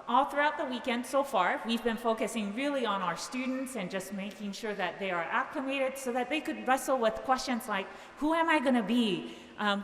all throughout the weekend so far, we've been focusing really on our students and just making sure that they are acclimated so that they could wrestle with questions like, who am I going to be?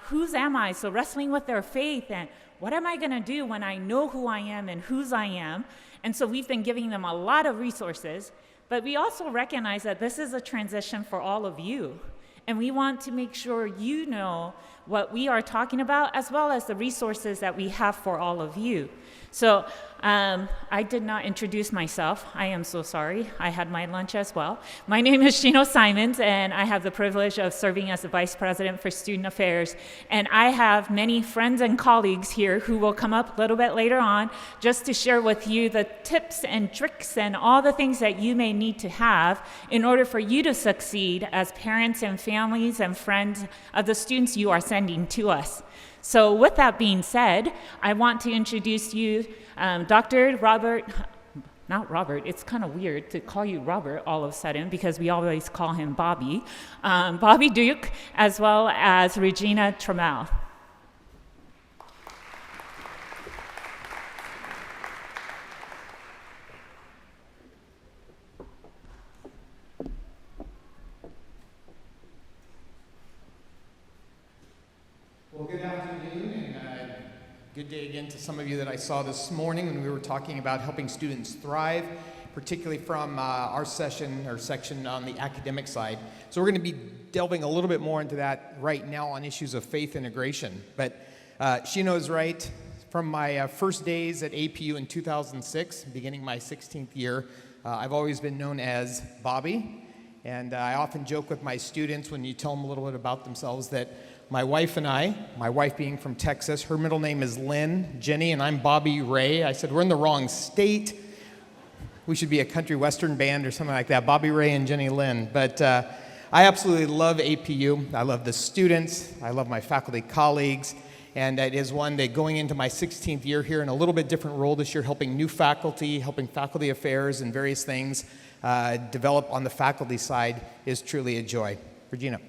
Whose am I? So wrestling with their faith and what am I going to do when I know who I am and whose I am? And so we've been giving them a lot of resources, but we also recognize that this is a transition for all of you. And we want to make sure you know what we are talking about, as well as the resources that we have for all of you. So I did not introduce myself. I am so sorry. I had my lunch as well. My name is Gino Simons, and I have the privilege of serving as the Vice President for Student Affairs. And I have many friends and colleagues here who will come up a little bit later on just to share with you the tips and tricks and all the things that you may need to have in order for you to succeed as parents and families and friends of the students you are sending to us. So with that being said, I want to introduce you Dr. Robert, not Robert, it's kind of weird to call you Robert all of a sudden because we always call him Bobby, Bobby Duke, as well as Regina Trammell. Well, good afternoon, and good day again to some of you that I saw this morning when we were talking about helping students thrive, particularly from our section on the academic side. So we're going to be delving a little bit more into that right now on issues of faith integration. But Shino is right. From my first days at APU in 2006, beginning my 16th year, I've always been known as Bobby. And I often joke with my students when you tell them a little bit about themselves that my wife and I, my wife being from Texas, her middle name is Lynn, Jenny, and I'm Bobby Ray. I said, we're in the wrong state. We should be a country western band or something like that, Bobby Ray and Jenny Lynn. But I absolutely love APU. I love the students. I love my faculty colleagues. And it is one that going into my 16th year here in a little bit different role this year, helping new faculty, helping faculty affairs and various things develop on the faculty side is truly a joy. Regina.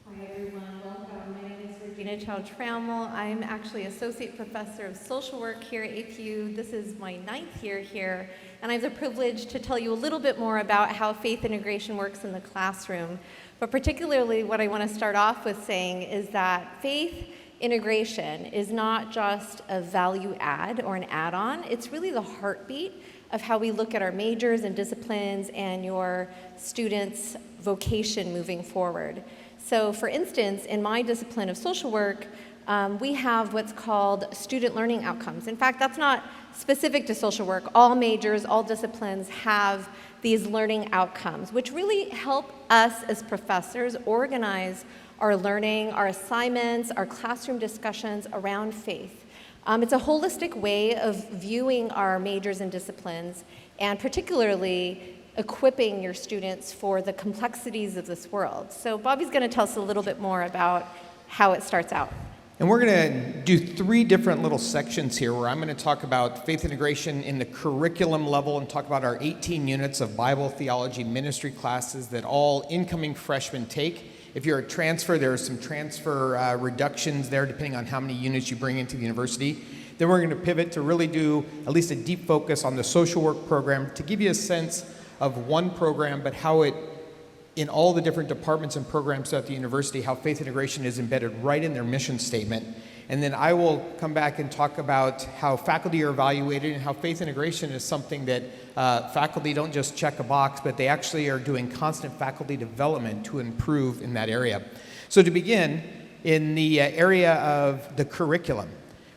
Hi everyone, welcome. My name is Regina Trammell. I'm actually Associate Professor of Social Work here at APU. This is my 9th year here, and I have the privilege to tell you a little bit more about how faith integration works in the classroom. But particularly what I want to start off with saying is that faith integration is not just a value add or an add-on. It's really the heartbeat of how we look at our majors and disciplines and your students' vocation moving forward. So for instance, in my discipline of social work, we have what's called student learning outcomes. In fact, that's not specific to social work. All majors, all disciplines have these learning outcomes, which really help us as professors organize our learning, our assignments, our classroom discussions around faith. It's a holistic way of viewing our majors and disciplines, and particularly equipping your students for the complexities of this world. So Bobby's going to tell us a little bit more about how it starts out. And we're going to do 3 different little sections here where I'm going to talk about faith integration in the curriculum level and talk about our 18 units of Bible, theology, ministry classes that all incoming freshmen take. If you're a transfer, there are some transfer reductions there depending on how many units you bring into the university. Then we're going to pivot to really do at least a deep focus on the social work program to give you a sense of one program, but how it, in all the different departments and programs at the university, how faith integration is embedded right in their mission statement. And then I will come back and talk about how faculty are evaluated and how faith integration is something that faculty don't just check a box, but they actually are doing constant faculty development to improve in that area. So to begin, in the area of the curriculum,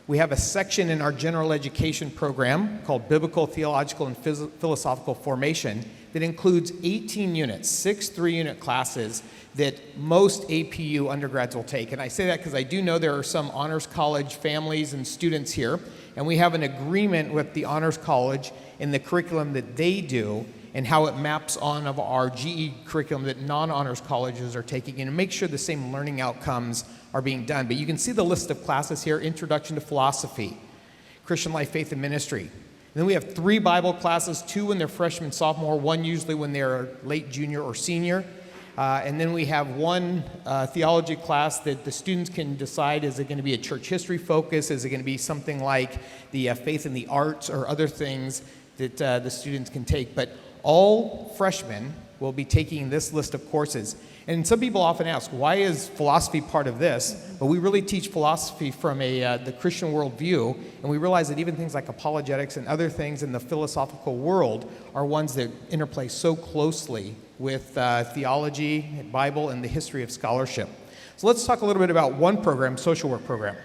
we have a section in our general education program called Biblical, Theological, and Philosophical Formation that includes 18 units, 6 3-unit classes that most APU undergrads will take. And I say that because I do know there are some honors college families and students here, and we have an agreement with the honors college in the curriculum that they do and how it maps on of our GE curriculum that non-honors colleges are taking and make sure the same learning outcomes are being done. But you can see the list of classes here: Introduction to Philosophy, Christian Life, Faith, and Ministry. And then we have 3 Bible classes, 2 when they're freshman, sophomore, 1 usually when they're late junior or senior. And then we have one theology class that the students can decide, is it going to be a church history focus? Is it going to be something like the faith in the arts or other things that the students can take? But all freshmen will be taking this list of courses. And some people often ask, why is philosophy part of this? But we really teach philosophy from the Christian worldview, and we realize that even things like apologetics and other things in the philosophical world are ones that interplay so closely with theology, Bible, and the history of scholarship. So let's talk a little bit about one program, social work program.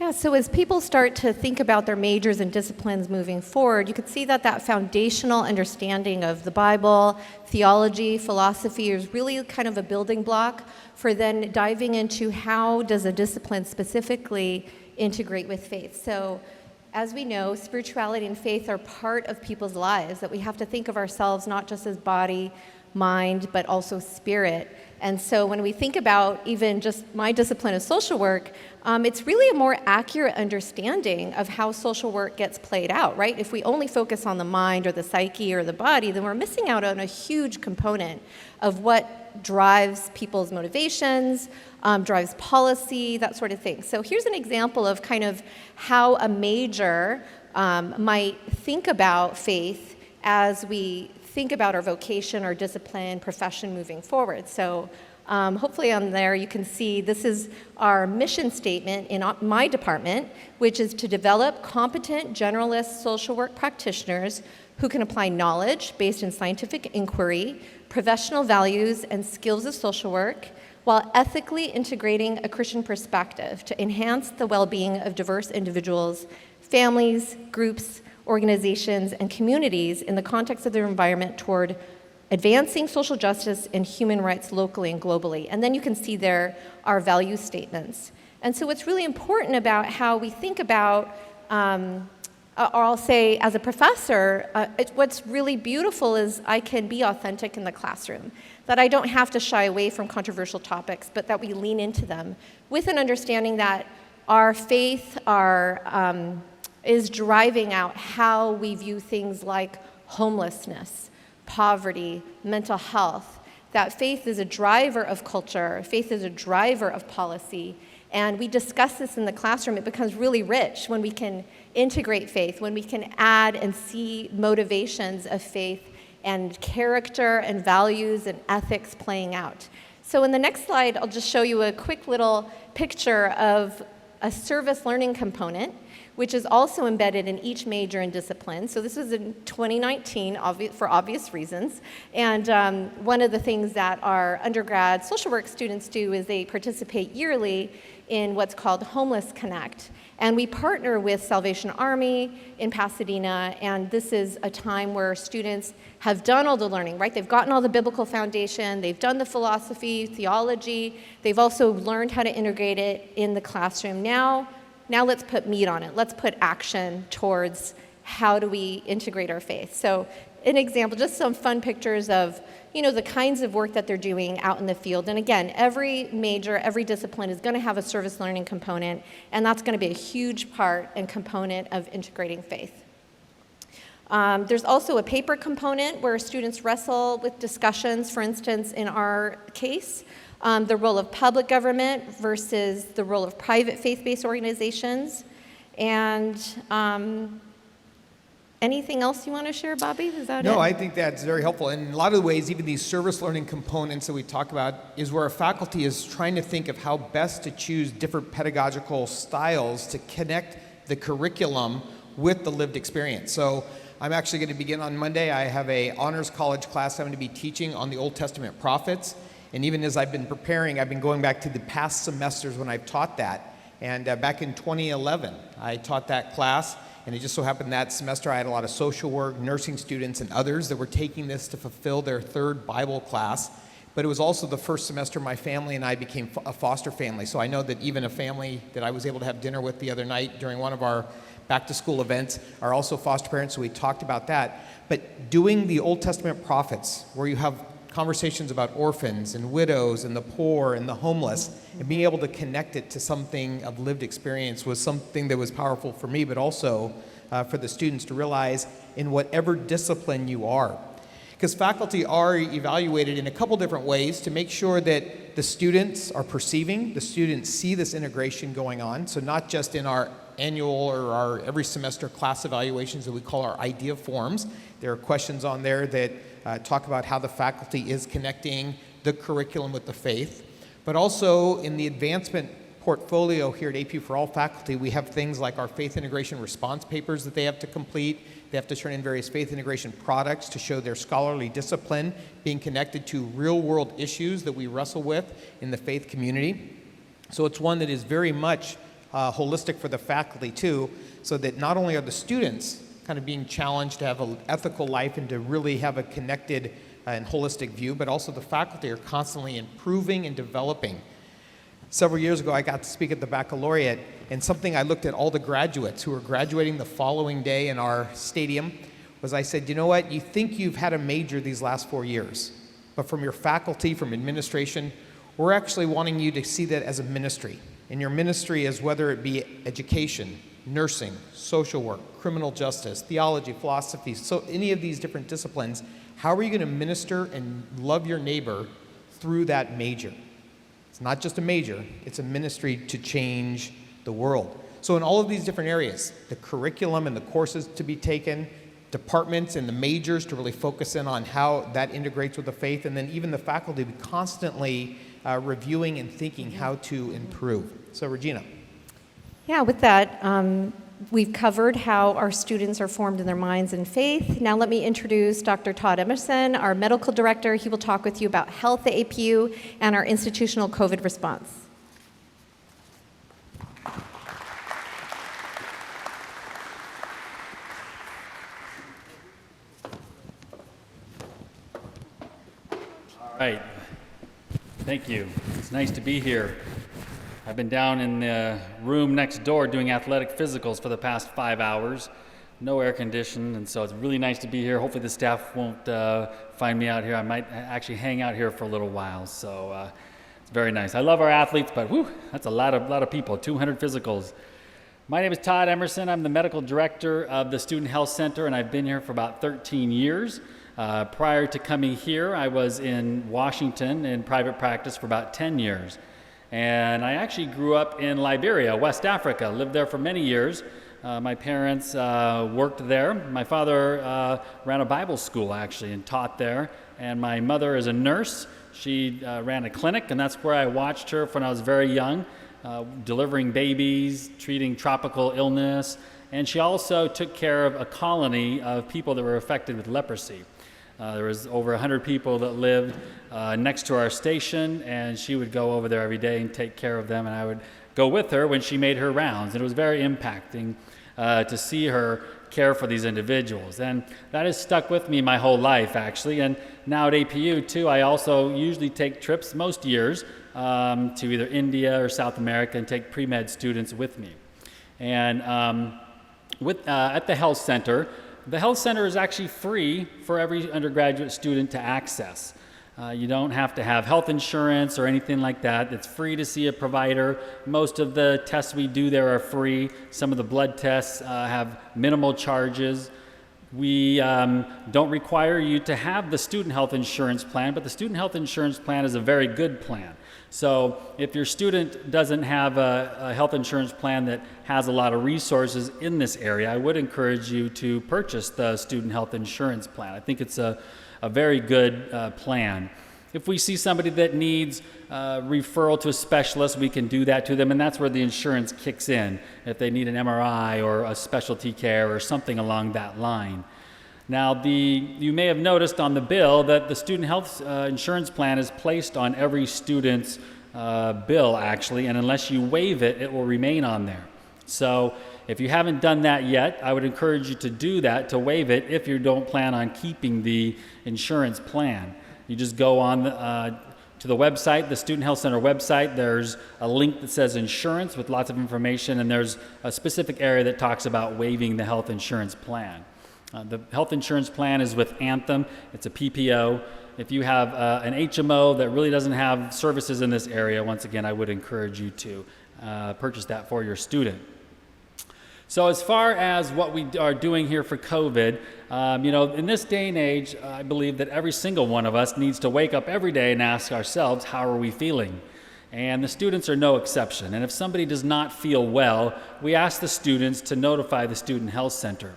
Yeah, so as people start to think about their majors and disciplines moving forward, you can see that foundational understanding of the Bible, theology, philosophy is really kind of a building block for then diving into how does a discipline specifically integrate with faith. So as we know, spirituality and faith are part of people's lives, that we have to think of ourselves not just as body, mind, but also spirit. And so when we think about even just my discipline of social work, it's really a more accurate understanding of how social work gets played out, right? If we only focus on the mind or the psyche or the body, then we're missing out on a huge component of what drives people's motivations, drives policy, that sort of thing. So here's an example of kind of how a major might think about faith as we think about our vocation, our discipline, profession moving forward. So hopefully on there you can see this is our mission statement in my department, which is to develop competent generalist social work practitioners who can apply knowledge based in scientific inquiry, professional values, and skills of social work, while ethically integrating a Christian perspective to enhance the well-being of diverse individuals, families, groups, organizations, and communities in the context of their environment toward advancing social justice and human rights locally and globally. And then you can see there our value statements. And so what's really important about how we think about, or I'll say as a professor, what's really beautiful is I can be authentic in the classroom, that I don't have to shy away from controversial topics, but that we lean into them with an understanding that our faith, is driving out how we view things like homelessness, poverty, mental health, that faith is a driver of culture, faith is a driver of policy, and we discuss this in the classroom. It becomes really rich when we can integrate faith, when we can add and see motivations of faith and character and values and ethics playing out. So in the next slide, I'll just show you a quick little picture of a service learning component, which is also embedded in each major and discipline. So this was in 2019, for obvious reasons. And one of the things that our undergrad social work students do is they participate yearly in what's called Homeless Connect. And we partner with Salvation Army in Pasadena, and this is a time where students have done all the learning, right? They've gotten all the biblical foundation, they've done the philosophy, theology, they've also learned how to integrate it in the classroom. Now let's put meat on it. Let's put action towards how do we integrate our faith. So an example, just some fun pictures of, the kinds of work that they're doing out in the field. And again, every major, every discipline is going to have a service learning component, and that's going to be a huge part and component of integrating faith. There's also a paper component where students wrestle with discussions, for instance, in our case, the role of public government versus the role of private faith-based organizations. And anything else you want to share, Bobby? Is that it? No, I think that's very helpful. And in a lot of ways, even these service learning components that we talk about is where a faculty is trying to think of how best to choose different pedagogical styles to connect the curriculum with the lived experience. So I'm actually going to begin on Monday. I have a honors college class I'm going to be teaching on the Old Testament prophets. And even as I've been preparing, I've been going back to the past semesters when I've taught that. And back in 2011, I taught that class. And it just so happened that semester I had a lot of social work, nursing students, and others that were taking this to fulfill their third Bible class. But it was also the first semester my family and I became a foster family. So I know that even a family that I was able to have dinner with the other night during one of our back-to-school events are also foster parents, so we talked about that. But doing the Old Testament prophets, where you have conversations about orphans and widows and the poor and the homeless, and being able to connect it to something of lived experience was something that was powerful for me, but also for the students to realize in whatever discipline you are. Because faculty are evaluated in a couple different ways to make sure that the students are perceiving, the students see this integration going on. So not just in our annual or our every semester class evaluations that we call our idea forms. There are questions on there that talk about how the faculty is connecting the curriculum with the faith. But also in the advancement portfolio here at APU for all faculty, we have things like our faith integration response papers that they have to complete. They have to turn in various faith integration products to show their scholarly discipline being connected to real-world issues that we wrestle with in the faith community. So it's one that is very much holistic for the faculty too, so that not only are the students kind of being challenged to have an ethical life and to really have a connected and holistic view, but also the faculty are constantly improving and developing. Several years ago, I got to speak at the baccalaureate, and something I looked at all the graduates who were graduating the following day in our stadium was I said, you know what, you think you've had a major these last 4 years, but from your faculty, from administration, we're actually wanting you to see that as a ministry. And your ministry is whether it be education, nursing, social work, criminal justice, theology, philosophy, so any of these different disciplines, how are you going to minister and love your neighbor through that major? It's not just a major, it's a ministry to change the world. So in all of these different areas, the curriculum and the courses to be taken, departments and the majors to really focus in on how that integrates with the faith, and then even the faculty constantly reviewing and thinking how to improve. So Regina. Yeah, with that, we've covered how our students are formed in their minds and faith. Now let me introduce Dr. Todd Emerson, our medical director. He will talk with you about health at APU and our institutional COVID response. All right. Thank you. It's nice to be here. I've been down in the room next door doing athletic physicals for the past 5 hours. No air conditioning, and so it's really nice to be here. Hopefully the staff won't find me out here. I might actually hang out here for a little while, so it's very nice. I love our athletes, but whew, that's a lot of people, 200 physicals. My name is Todd Emerson. I'm the medical director of the Student Health Center, and I've been here for about 13 years. Prior to coming here, I was in Washington in private practice for about 10 years. And I actually grew up in Liberia, West Africa, lived there for many years. My parents worked there. My father ran a Bible school, actually, and taught there. And my mother is a nurse. She ran a clinic, and that's where I watched her when I was very young, delivering babies, treating tropical illness. And she also took care of a colony of people that were affected with leprosy. There was over 100 people that lived next to our station, and she would go over there every day and take care of them, and I would go with her when she made her rounds. And it was very impacting to see her care for these individuals. And that has stuck with me my whole life, actually. And now at APU, too, I also usually take trips, most years, to either India or South America and take pre-med students with me. And at the health center is actually free for every undergraduate student to access. You don't have to have health insurance or anything like that. It's free to see a provider. Most of the tests we do there are free. Some of the blood tests have minimal charges. We don't require you to have the student health insurance plan, but the student health insurance plan is a very good plan. So if your student doesn't have a health insurance plan that has a lot of resources in this area, I would encourage you to purchase the student health insurance plan. I think it's a very good plan. If we see somebody that needs referral to a specialist, we can do that to them, and that's where the insurance kicks in, if they need an MRI or a specialty care or something along that line. Now, you may have noticed on the bill that the student health insurance plan is placed on every student's bill, actually, and unless you waive it, it will remain on there. So if you haven't done that yet, I would encourage you to do that, to waive it, if you don't plan on keeping the insurance plan. You just go on to the website, the Student Health Center website. There's a link that says insurance with lots of information, and there's a specific area that talks about waiving the health insurance plan. The health insurance plan is with Anthem. It's a PPO. If you have an HMO that really doesn't have services in this area, once again, I would encourage you to purchase that for your student. So as far as what we are doing here for COVID, in this day and age, I believe that every single one of us needs to wake up every day and ask ourselves, how are we feeling? And the students are no exception. And if somebody does not feel well, we ask the students to notify the Student Health Center.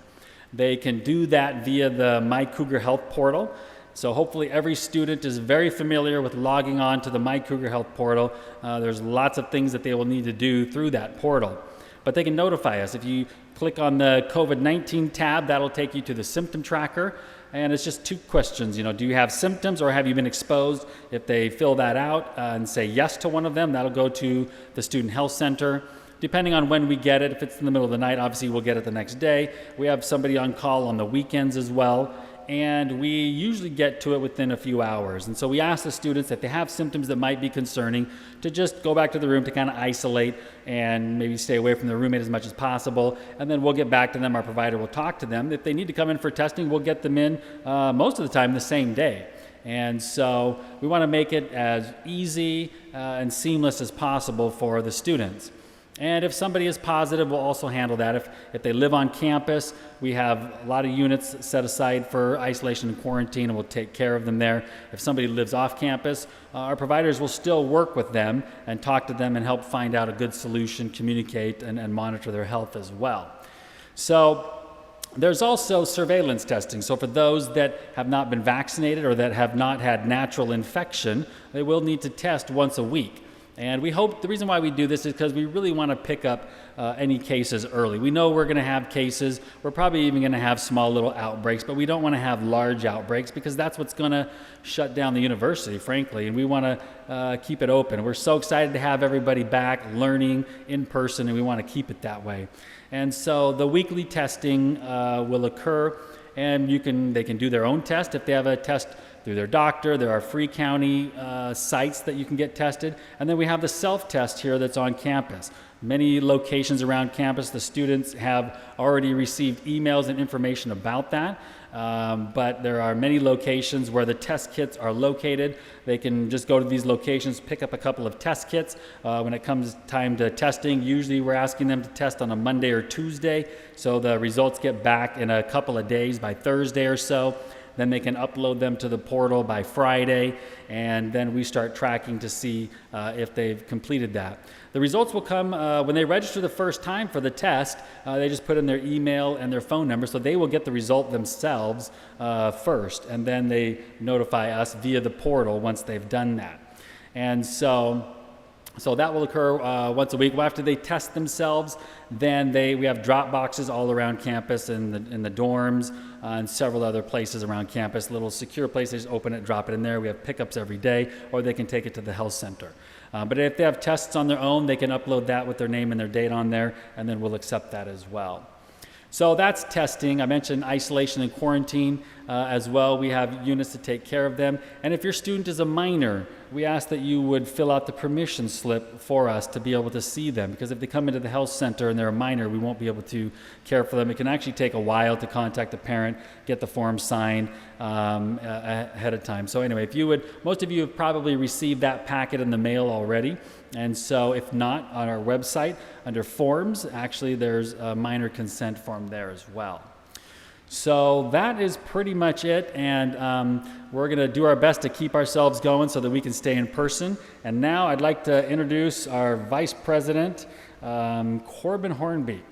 They can do that via the My Cougar Health portal. So hopefully every student is very familiar with logging on to the My Cougar Health portal. There's lots of things that they will need to do through that portal. But they can notify us. If you click on the COVID-19 tab, that'll take you to the symptom tracker. And it's just 2 questions. Do you have symptoms or have you been exposed? If they fill that out and say yes to one of them, that'll go to the Student Health Center. Depending on when we get it, if it's in the middle of the night, obviously we'll get it the next day. We have somebody on call on the weekends as well. And we usually get to it within a few hours. And so we ask the students if they have symptoms that might be concerning to just go back to the room to kind of isolate and maybe stay away from their roommate as much as possible. And then we'll get back to them. Our provider will talk to them. If they need to come in for testing, we'll get them in most of the time the same day. And so we want to make it as easy and seamless as possible for the students. And if somebody is positive, we'll also handle that. If they live on campus, we have a lot of units set aside for isolation and quarantine, and we'll take care of them there. If somebody lives off campus, our providers will still work with them and talk to them and help find out a good solution, communicate, and monitor their health as well. So there's also surveillance testing. So for those that have not been vaccinated or that have not had natural infection, they will need to test once a week. And we hope, the reason why we do this is because we really want to pick up any cases early. We know we're going to have cases. We're probably even going to have small little outbreaks, but we don't want to have large outbreaks because that's what's going to shut down the university, frankly. And we want to keep it open. We're so excited to have everybody back learning in person, and we want to keep it that way. And so the weekly testing will occur, and they can do their own test if they have a test through their doctor. There are free county sites that you can get tested. And then we have the self-test here that's on campus. Many locations around campus, the students have already received emails and information about that. But there are many locations where the test kits are located. They can just go to these locations, pick up a couple of test kits. When it comes time to testing, usually we're asking them to test on a Monday or Tuesday. So the results get back in a couple of days, by Thursday or so. Then they can upload them to the portal by Friday, and then we start tracking to see if they've completed that. The results will come when they register the first time for the test. They just put in their email and their phone number, so they will get the result themselves first, and then they notify us via the portal once they've done that. And so that will occur once a week. Well, after they test themselves, then we have drop boxes all around campus in the dorms and several other places around campus, little secure places. Just open it, drop it in there. We have pickups every day, or they can take it to the health center. But if they have tests on their own, they can upload that with their name and their date on there, and then we'll accept that as well. So that's testing. I mentioned isolation and quarantine as well. We have units to take care of them. And if your student is a minor, we ask that you would fill out the permission slip for us to be able to see them. Because if they come into the health center and they're a minor, we won't be able to care for them. It can actually take a while to contact the parent, get the form signed ahead of time. So anyway, most of you have probably received that packet in the mail already. And so if not, on our website, under forms, actually there's a minor consent form there as well. So that is pretty much it, and we're going to do our best to keep ourselves going so that we can stay in person. And now I'd like to introduce our Vice President, Corbin Hornbeek,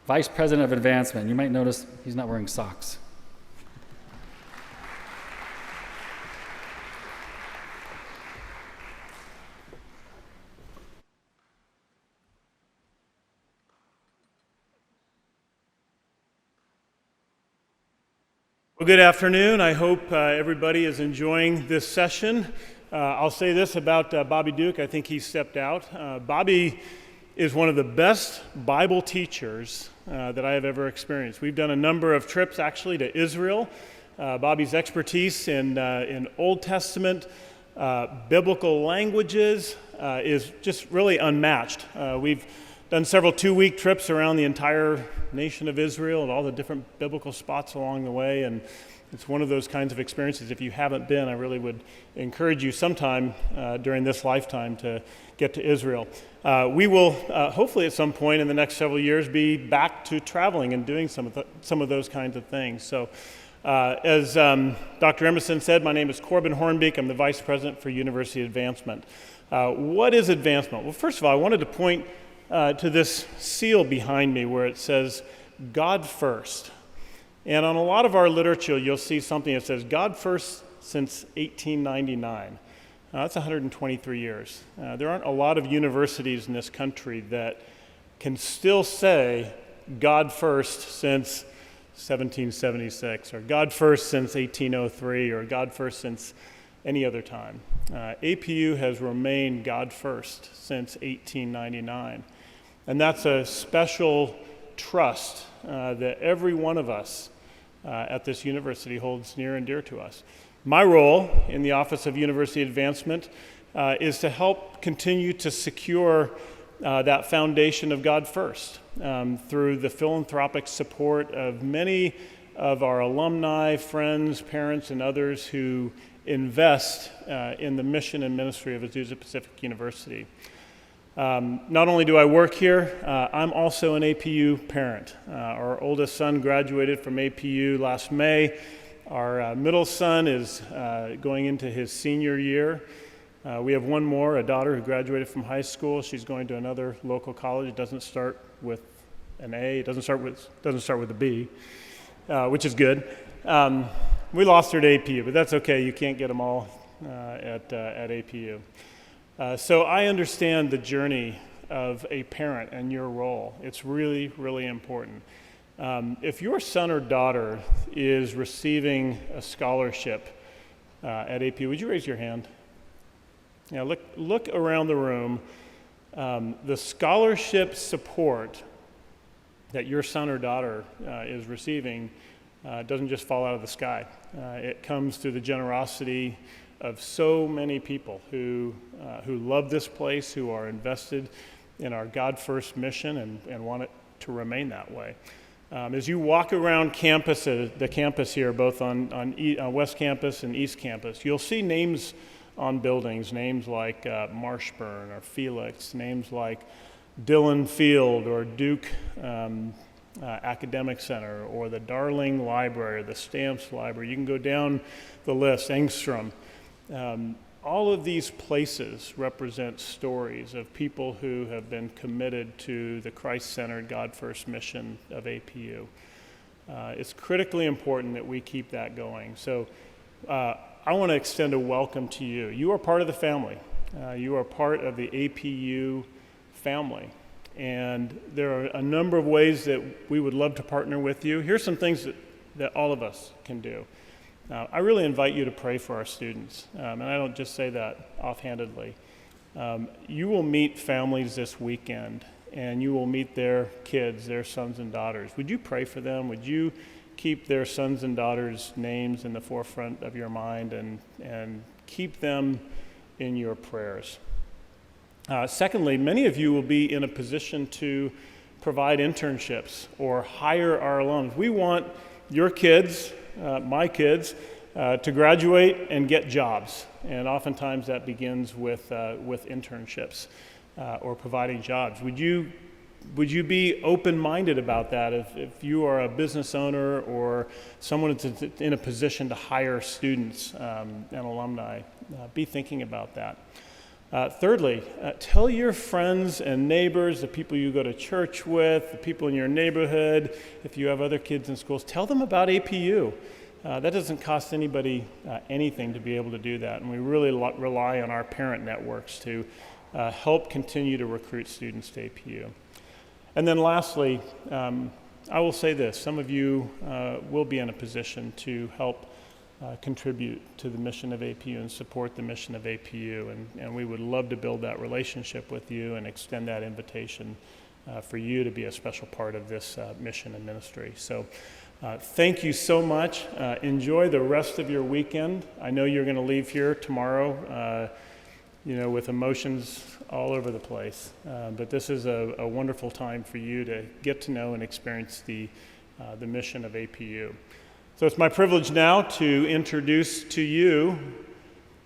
Vice President of Advancement. You might notice he's not wearing socks. Well, good afternoon. I hope everybody is enjoying this session. I'll say this about Bobby Duke. I think he stepped out. Bobby is one of the best Bible teachers that I have ever experienced. We've done a number of trips actually to Israel. Bobby's expertise in Old Testament biblical languages is just really unmatched. We've done several 2-week trips around the entire nation of Israel and all the different biblical spots along the way, and It's one of those kinds of experiences. If you haven't been, I really would encourage you sometime during this lifetime to get to Israel. We will hopefully at some point in the next several years be back to traveling and doing some of those kinds of things. So as Dr. Emerson said, my name is Corbin Hornbeek. I'm the Vice President for University Advancement. What is advancement? Well, first of all, I wanted to point to this seal behind me where it says, God first. And on a lot of our literature, you'll see something that says, God first since 1899. That's 123 years. There aren't a lot of universities in this country that can still say God first since 1776, or God first since 1803, or God first since any other time. APU has remained God first since 1899. And that's a special trust that every one of us at this university holds near and dear to us. My role in the Office of University Advancement is to help continue to secure that foundation of God first through the philanthropic support of many of our alumni, friends, parents, and others who invest in the mission and ministry of Azusa Pacific University. Not only do I work here, I'm also an APU parent. Our oldest son graduated from APU last May. Our middle son is going into his senior year. We have one more, a daughter who graduated from high school. She's going to another local college. It doesn't start with an A. It doesn't start with a B, which is good. We lost her to APU, but that's okay. You can't get them all at APU. So I understand the journey of a parent and your role. It's really, really important. If your son or daughter is receiving a scholarship at APU, would you raise your hand? Yeah, look around the room. The scholarship support that your son or daughter is receiving doesn't just fall out of the sky. It comes through the generosity of so many people who love this place, who are invested in our God First mission and want it to remain that way. As you walk around campus, the campus here, both on West Campus and East Campus, you'll see names on buildings, names like Marshburn or Felix, names like Dillon Field or Duke Academic Center or the Darling Library, the Stamps Library. You can go down the list, Engstrom. All of these places represent stories of people who have been committed to the Christ-centered, God-first mission of APU. It's critically important that we keep that going. So I want to extend a welcome to you. You are part of the family. You are part of the APU family. And there are a number of ways that we would love to partner with you. Here's some things that all of us can do. I really invite you to pray for our students, and I don't just say that offhandedly. You will meet families this weekend, and you will meet their kids, their sons and daughters. Would you pray for them? Would you keep their sons and daughters' names in the forefront of your mind and keep them in your prayers? Secondly, many of you will be in a position to provide internships or hire our alums. We want your kids, my kids, to graduate and get jobs. And oftentimes that begins with internships or providing jobs. Would you be open-minded about that if you are a business owner or someone that's in a position to hire students and alumni? Be thinking about that. Thirdly, tell your friends and neighbors, the people you go to church with, the people in your neighborhood, if you have other kids in schools, tell them about APU. That doesn't cost anybody anything to be able to do that, and we really rely on our parent networks to help continue to recruit students to APU. And then lastly, I will say this, some of you will be in a position to help contribute to the mission of APU and support the mission of APU, and we would love to build that relationship with you and extend that invitation for you to be a special part of this mission and ministry. So thank you so much. Enjoy the rest of your weekend. I know you're going to leave here tomorrow with emotions all over the place, but this is a wonderful time for you to get to know and experience the mission of APU. So it's my privilege now to introduce to you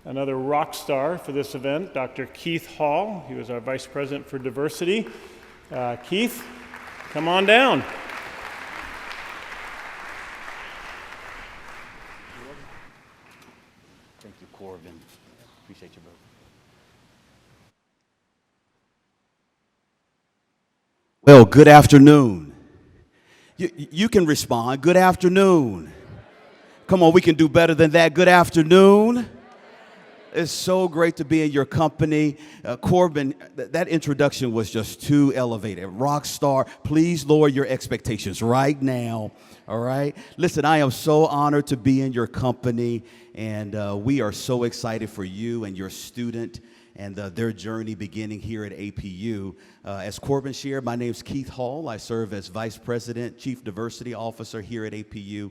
another rock star for this event, Dr. Keith Hall. He was our Vice President for Diversity. Keith, come on down. Thank you, Corbin. Appreciate you, brother. Well, good afternoon. You can respond. Good afternoon. Come on, we can do better than that. Good afternoon. It's so great to be in your company. Corbin, that introduction was just too elevated. Rock star, please lower your expectations right now, all right? Listen, I am so honored to be in your company, and we are so excited for you and your student and their journey beginning here at APU. As Corbin shared, my name is Keith Hall. I serve as Vice President, Chief Diversity Officer here at APU.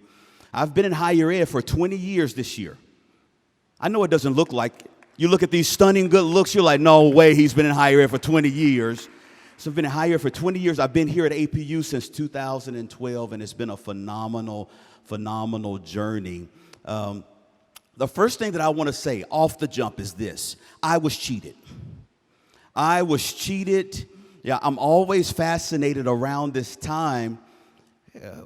I've been in higher ed for 20 years this year. I know it doesn't look like it. You look at these stunning good looks, you're like, no way, he's been in higher ed for 20 years. So I've been in higher ed for 20 years. I've been here at APU since 2012, and it's been a phenomenal journey. The first thing that I want to say off the jump is this. I was cheated. I was cheated. Yeah, I'm always fascinated around this time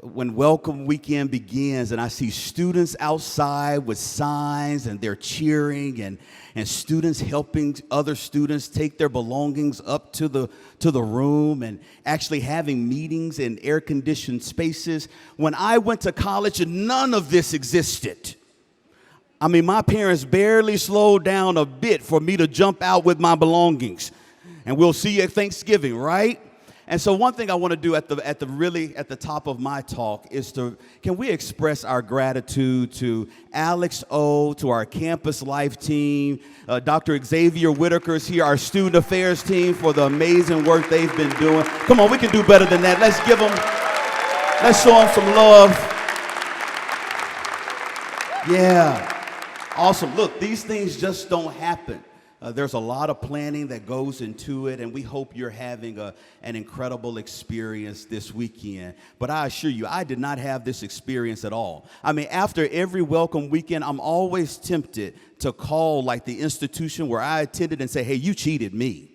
when Welcome Weekend begins and I see students outside with signs and they're cheering and students helping other students take their belongings up to the room and actually having meetings in air-conditioned spaces. When I went to college, none of this existed. I mean, my parents barely slowed down a bit for me to jump out with my belongings. And we'll see you at Thanksgiving, right? And so one thing I want to do at the top of my talk is can we express our gratitude to Alex O, to our campus life team, Dr. Xavier Whitaker's here, our student affairs team for the amazing work they've been doing. Come on, we can do better than that. Let's show them some love. Yeah. Awesome. Look, these things just don't happen. There's a lot of planning that goes into it, and we hope you're having an incredible experience this weekend. But I assure you, I did not have this experience at all. I mean, after every Welcome Weekend, I'm always tempted to call like the institution where I attended and say, hey, you cheated me.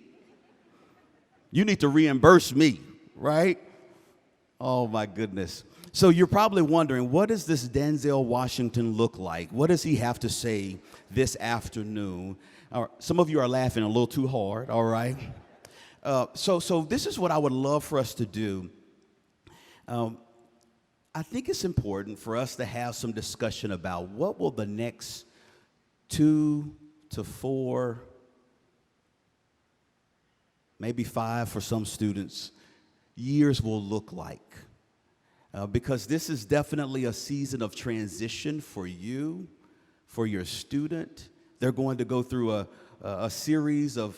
You need to reimburse me, right? Oh, my goodness. So you're probably wondering, what does this Denzel Washington look like? What does he have to say this afternoon? Some of you are laughing a little too hard, all right? So this is what I would love for us to do. I think it's important for us to have some discussion about what will the next 2 to 4, maybe 5 for some students, years will look like. Because this is definitely a season of transition for you, for your student. They're going to go through a series of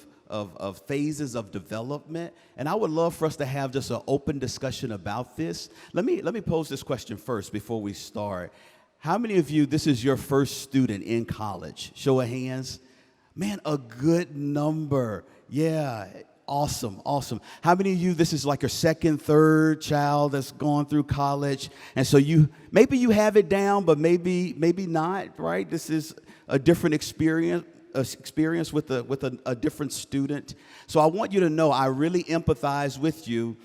phases of development. And I would love for us to have just an open discussion about this. Let me pose this question first before we start. How many of you, this is your first student in college? Show of hands. Man, a good number. Yeah. Awesome. How many of you, this is like your second, third child that's gone through college, and so maybe you have it down, but maybe not, right? This is a different experience with a different student. So I want you to know I really empathize with you.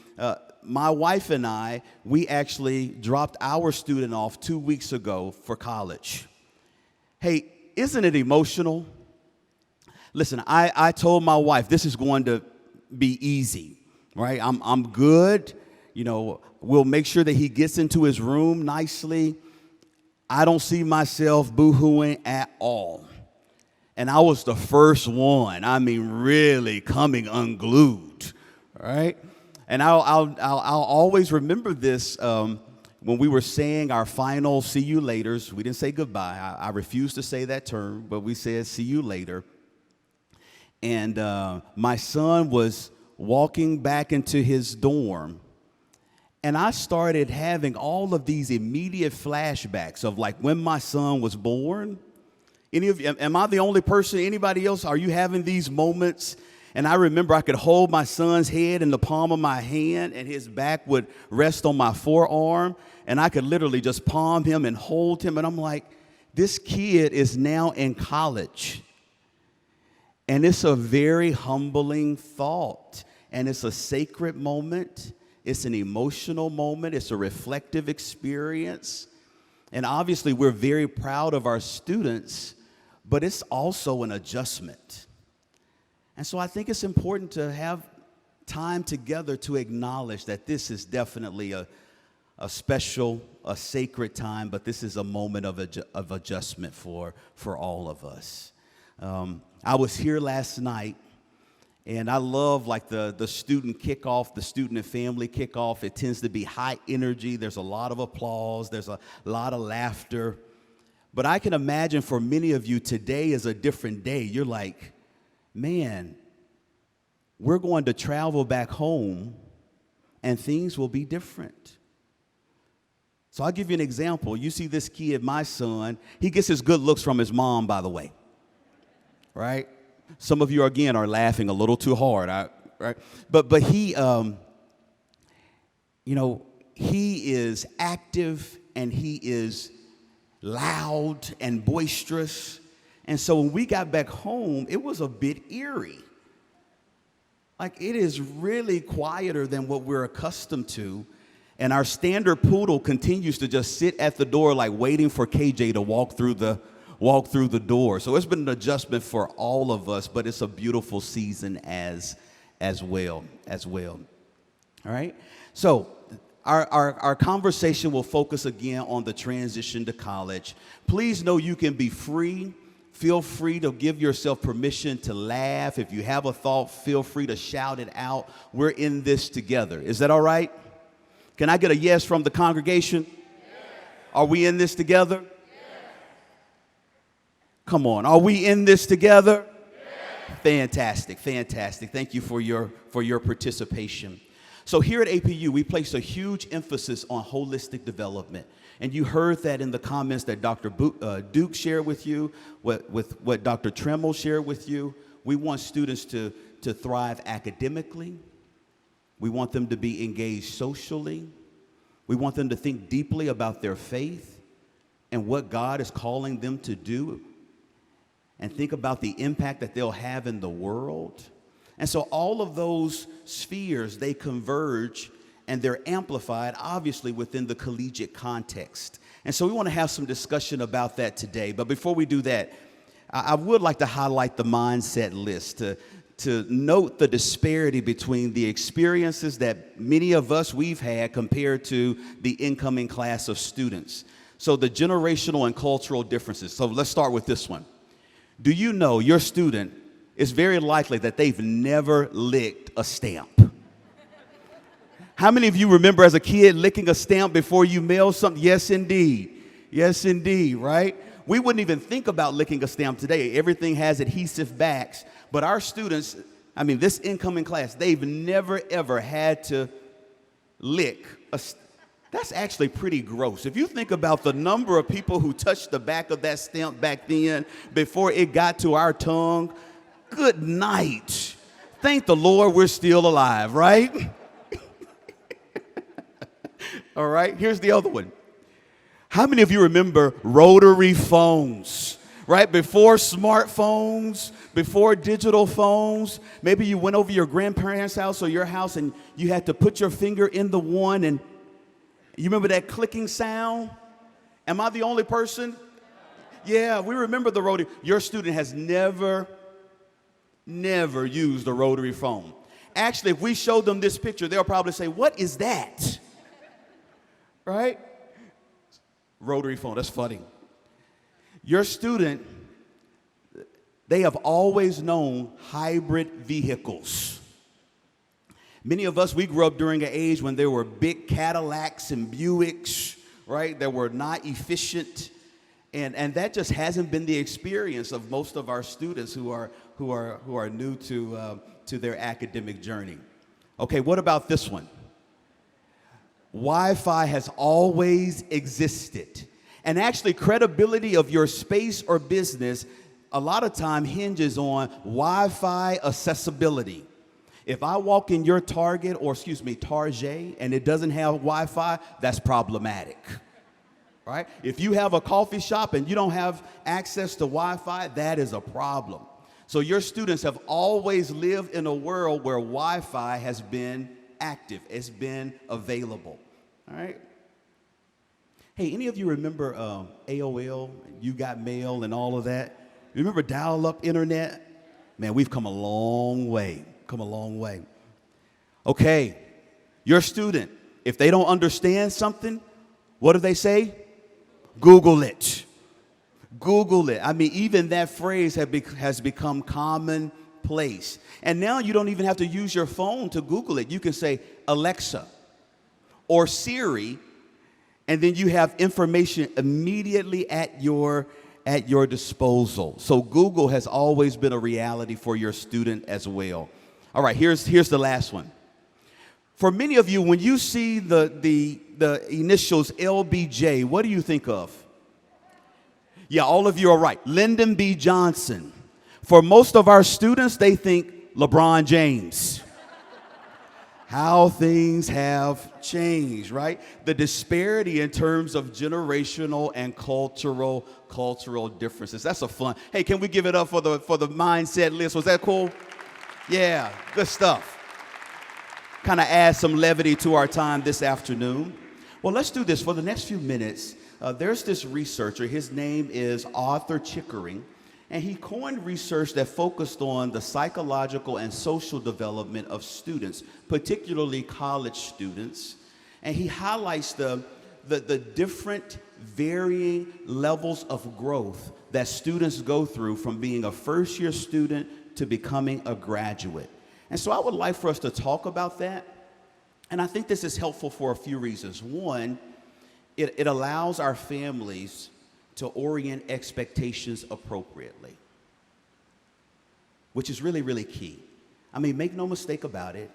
My wife and I, we actually dropped our student off 2 weeks ago for college. Hey, isn't it emotional? Listen, I told my wife this is going to be easy, right? I'm good. You know, we'll make sure that he gets into his room nicely. I don't see myself boo-hooing at all. And I was the first one, I mean, really coming unglued, right? And I'll always remember this when we were saying our final see you laters. We didn't say goodbye. I refuse to say that term, but we said see you later. And my son was walking back into his dorm, and I started having all of these immediate flashbacks of like when my son was born. Any of you, am I the only person? Anybody else? Are you having these moments? And I remember I could hold my son's head in the palm of my hand, and his back would rest on my forearm, and I could literally just palm him and hold him. And I'm like, this kid is now in college. And it's a very humbling thought, and it's a sacred moment. It's an emotional moment. It's a reflective experience. And obviously, we're very proud of our students, but it's also an adjustment. And so I think it's important to have time together to acknowledge that this is definitely a special, a sacred time, but this is a moment of adjustment for all of us. I was here last night, and I love like the student kickoff, the student and family kickoff. It tends to be high energy. There's a lot of applause. There's a lot of laughter. But I can imagine for many of you, today is a different day. You're like, man, we're going to travel back home, and things will be different. So I'll give you an example. You see this kid, my son, he gets his good looks from his mom, by the way, right? Some of you, again, are laughing a little too hard, right? But he, he is active, and he is loud and boisterous. And so when we got back home, it was a bit eerie. Like, it is really quieter than what we're accustomed to. And our standard poodle continues to just sit at the door, like waiting for KJ to walk through the door. So it's been an adjustment for all of us, but it's a beautiful season as well. All right. So our conversation will focus again on the transition to college. Please know you can be free. Feel free to give yourself permission to laugh. If you have a thought, feel free to shout it out. We're in this together. Is that all right? Can I get a yes from the congregation? Yes. Are we in this together? Yes. Come on. Are we in this together? Yes. Fantastic. Thank you for your participation. So here at APU, we place a huge emphasis on holistic development. And you heard that in the comments that Dr. Duke shared with you, what Dr. Trammell shared with you. We want students to thrive academically. We want them to be engaged socially. We want them to think deeply about their faith and what God is calling them to do, and think about the impact that they'll have in the world. And so all of those spheres, they converge, and they're amplified, obviously, within the collegiate context. And so we want to have some discussion about that today. But before we do that, I would like to highlight the mindset list to note the disparity between the experiences that many of us we've had compared to the incoming class of students. So the generational and cultural differences. So let's start with this one. Do you know your student is very likely that they've never licked a stamp? How many of you remember as a kid licking a stamp before you mailed something? Yes, indeed, right? We wouldn't even think about licking a stamp today. Everything has adhesive backs. But our students, this incoming class, they've never, ever had to lick a stamp. That's actually pretty gross. If you think about the number of people who touched the back of that stamp back then before it got to our tongue, good night. Thank the Lord we're still alive, right? All right, here's the other one. How many of you remember rotary phones, right? Before smartphones, before digital phones, maybe you went over your grandparents' house or your house and you had to put your finger in the one, and you remember that clicking sound? Am I the only person? Yeah, we remember the rotary. Your student has never used a rotary phone. Actually, if we showed them this picture, they'll probably say, "What is that?" Right? Rotary phone, that's funny. Your student, they have always known hybrid vehicles. Many of us, we grew up during an age when there were big Cadillacs and Buicks, right, that were not efficient. And that just hasn't been the experience of most of our students who are new to their academic journey. Okay, what about this one? Wi-Fi has always existed. And actually, credibility of your space or business a lot of time hinges on Wi-Fi accessibility. If I walk in your Target, or Target, and it doesn't have Wi-Fi, that's problematic, right? If you have a coffee shop and you don't have access to Wi-Fi, that is a problem. So your students have always lived in a world where Wi-Fi has been active, it's been available, all right? Hey, any of you remember AOL, You Got Mail, and all of that? You remember dial-up internet? Man, we've come a long way. Okay, your student, if they don't understand something, what do they say? Google it. Google it. I mean, even that phrase has become commonplace. And now you don't even have to use your phone to Google it. You can say Alexa or Siri, and then you have information immediately at your disposal. So Google has always been a reality for your student as well. All right, here's the last one. For many of you, when you see the initials LBJ, what do you think of? Yeah, all of you are right. Lyndon B. Johnson. For most of our students, they think LeBron James. How things have changed, right? The disparity in terms of generational and cultural differences. That's a fun. Hey, can we give it up for the mindset list? Was that cool? Yeah, good stuff. Kind of add some levity to our time this afternoon. Well, let's do this for the next few minutes. There's this researcher. His name is Arthur Chickering, and he coined research that focused on the psychological and social development of students, particularly college students. And he highlights the different varying levels of growth that students go through from being a first-year student to becoming a graduate. And so I would like for us to talk about that. And I think this is helpful for a few reasons. One, it allows our families to orient expectations appropriately, which is really, really key. I mean, make no mistake about it,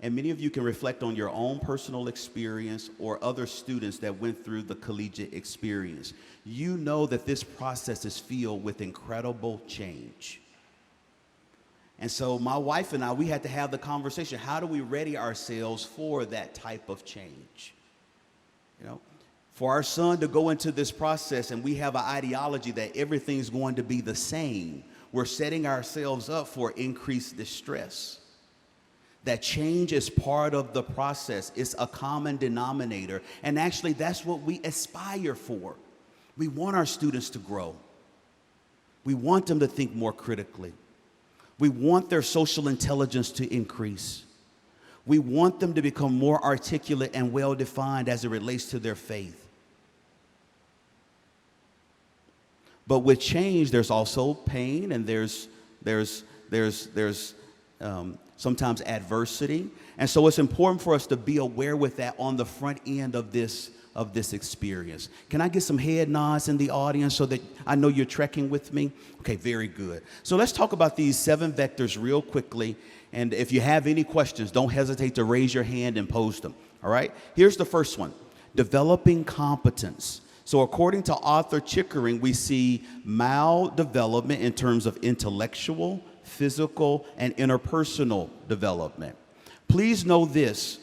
and many of you can reflect on your own personal experience or other students that went through the collegiate experience. You know that this process is filled with incredible change. And so my wife and I, we had to have the conversation. How do we ready ourselves for that type of change? You know, for our son to go into this process and we have an ideology that everything's going to be the same, we're setting ourselves up for increased distress. That change is part of the process. It's a common denominator. And actually, that's what we aspire for. We want our students to grow. We want them to think more critically. We want their social intelligence to increase. We want them to become more articulate and well-defined as it relates to their faith. But with change, there's also pain, and there's sometimes adversity. And so it's important for us to be aware with that on the front end of this experience. Can I get some head nods in the audience so that I know you're trekking with me? Okay, very good. So let's talk about these 7 vectors real quickly. And if you have any questions, don't hesitate to raise your hand and pose them. All right? Here's the first one, developing competence. So according to Arthur Chickering, we see mild development in terms of intellectual, physical, and interpersonal development. Please know this.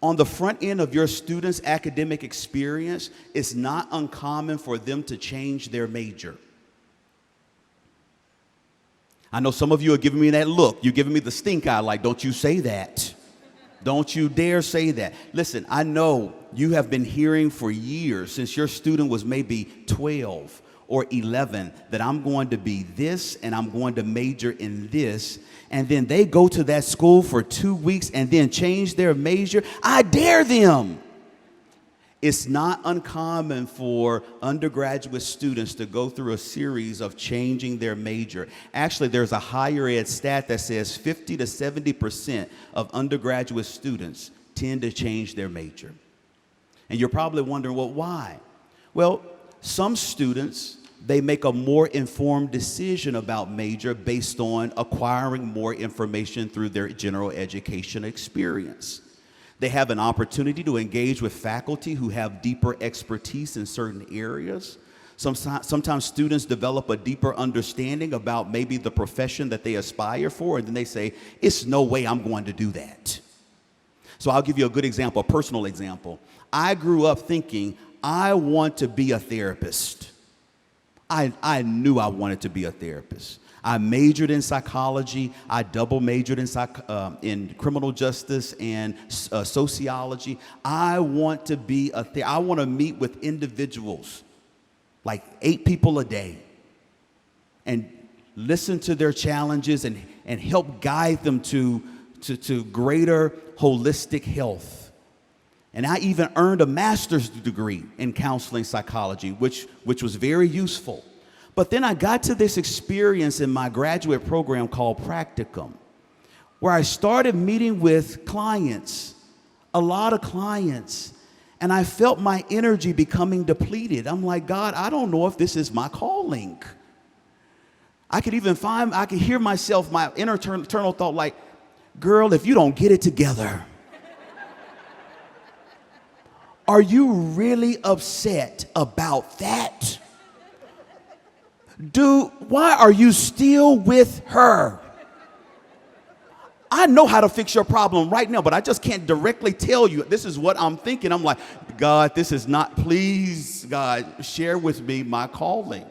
On the front end of your student's academic experience, it's not uncommon for them to change their major. I know some of you are giving me that look. You're giving me the stink eye, like, don't you say that. Don't you dare say that. Listen, I know you have been hearing for years, since your student was maybe 12 or 11, that I'm going to be this and I'm going to major in this. And then they go to that school for 2 weeks and then change their major. I dare them. It's not uncommon for undergraduate students to go through a series of changing their major. Actually, there's a higher ed stat that says 50 to 70% of undergraduate students tend to change their major. And you're probably wondering, well, why? Well, some students, they make a more informed decision about major based on acquiring more information through their general education experience. They have an opportunity to engage with faculty who have deeper expertise in certain areas. Sometimes students develop a deeper understanding about maybe the profession that they aspire for, and then they say, it's no way I'm going to do that. So I'll give you a good example, a personal example. I grew up thinking, I want to be a therapist. I knew I wanted to be a therapist. I majored in psychology. I double majored in criminal justice and sociology. I want to be I want to meet with individuals, like 8 people a day, and listen to their challenges and help guide them to greater holistic health. And I even earned a master's degree in counseling psychology, which was very useful. But then I got to this experience in my graduate program called Practicum, where I started meeting with clients, a lot of clients, and I felt my energy becoming depleted. I'm like, God, I don't know if this is my calling. I could hear myself, my internal thought like, girl, if you don't get it together, are you really upset about that? Dude, why are you still with her? I know how to fix your problem right now, but I just can't directly tell you. This is what I'm thinking. I'm like, God, this is not, please, God, share with me my calling.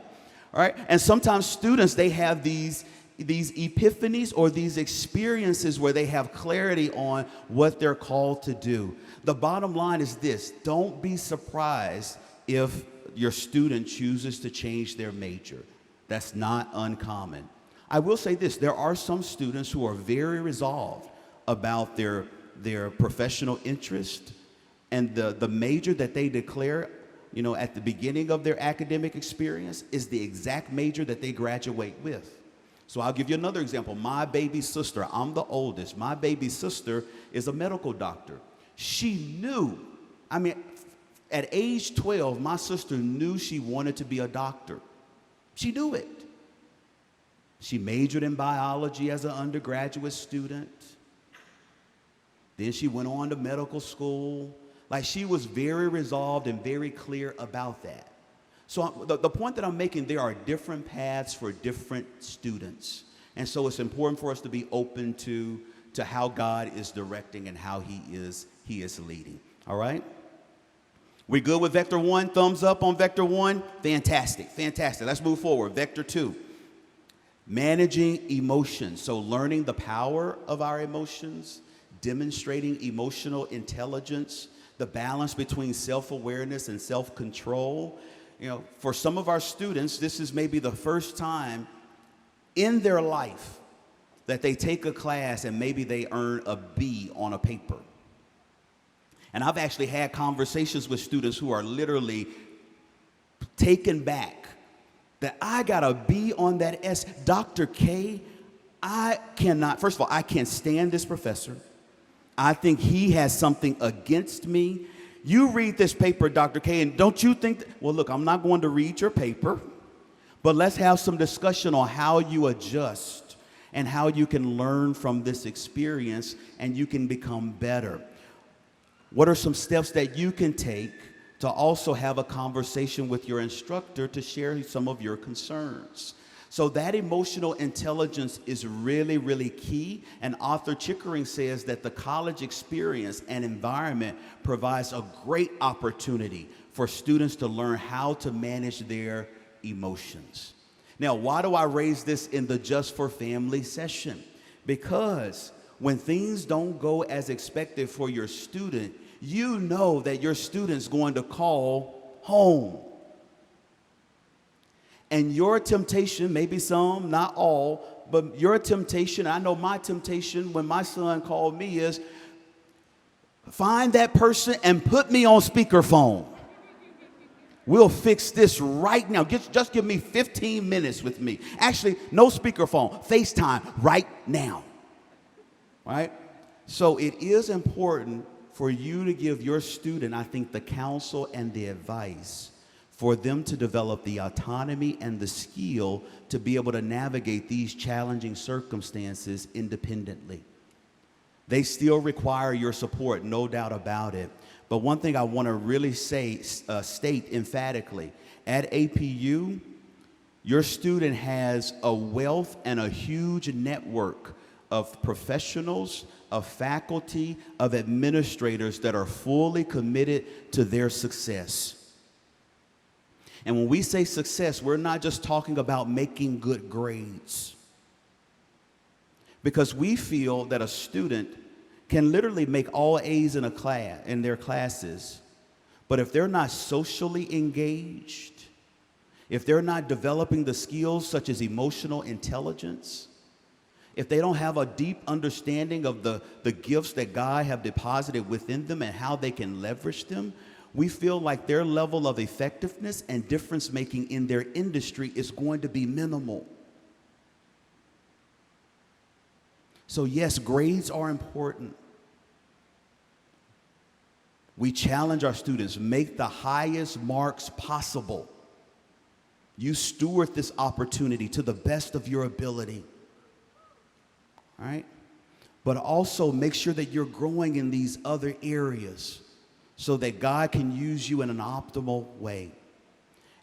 All right? And sometimes students, they have these epiphanies or these experiences where they have clarity on what they're called to do. The bottom line is this: don't be surprised if your student chooses to change their major. That's not uncommon. I will say this: there are some students who are very resolved about their professional interest, and the major that they declare, at the beginning of their academic experience is the exact major that they graduate with. So I'll give you another example. My baby sister, I'm the oldest. My baby sister is a medical doctor. She knew, at age 12, my sister knew she wanted to be a doctor. She knew it. She majored in biology as an undergraduate student. Then she went on to medical school. Like, she was very resolved and very clear about that. So the point that I'm making, there are different paths for different students. And so it's important for us to be open to how God is directing and how he is leading. All right? We good with vector 1? Thumbs up on vector 1? Fantastic. Let's move forward. Vector 2. Managing emotions. So learning the power of our emotions, demonstrating emotional intelligence, the balance between self-awareness and self-control. For some of our students, this is maybe the first time in their life that they take a class and maybe they earn a B on a paper. And I've actually had conversations with students who are literally taken back that I got a B on that S. Dr. K, first of all, I can't stand this professor. I think he has something against me. You read this paper, Dr. K, and don't you think well, look, I'm not going to read your paper, but let's have some discussion on how you adjust and how you can learn from this experience and you can become better. What are some steps that you can take to also have a conversation with your instructor to share some of your concerns? So that emotional intelligence is really, really key. And Arthur Chickering says that the college experience and environment provides a great opportunity for students to learn how to manage their emotions. Now, why do I raise this in the Just for Family session? Because when things don't go as expected for your student, you know that your student's going to call home. And your temptation, maybe some, not all, but your temptation, I know my temptation when my son called me is, find that person and put me on speakerphone. We'll fix this right now. Just give me 15 minutes with me. Actually, no speakerphone, FaceTime right now. Right? So it is important for you to give your student, I think, the counsel and the advice for them to develop the autonomy and the skill to be able to navigate these challenging circumstances independently. They still require your support, no doubt about it. But one thing I want to really state emphatically, at APU, your student has a wealth and a huge network of professionals, of faculty, of administrators that are fully committed to their success. And when we say success, we're not just talking about making good grades. Because we feel that a student can literally make all A's in a class, in their classes, but if they're not socially engaged, if they're not developing the skills such as emotional intelligence, if they don't have a deep understanding of the gifts that God have deposited within them and how they can leverage them, we feel like their level of effectiveness and difference making in their industry is going to be minimal. So yes, grades are important. We challenge our students, make the highest marks possible. You steward this opportunity to the best of your ability. All right? But also make sure that you're growing in these other areas so that God can use you in an optimal way.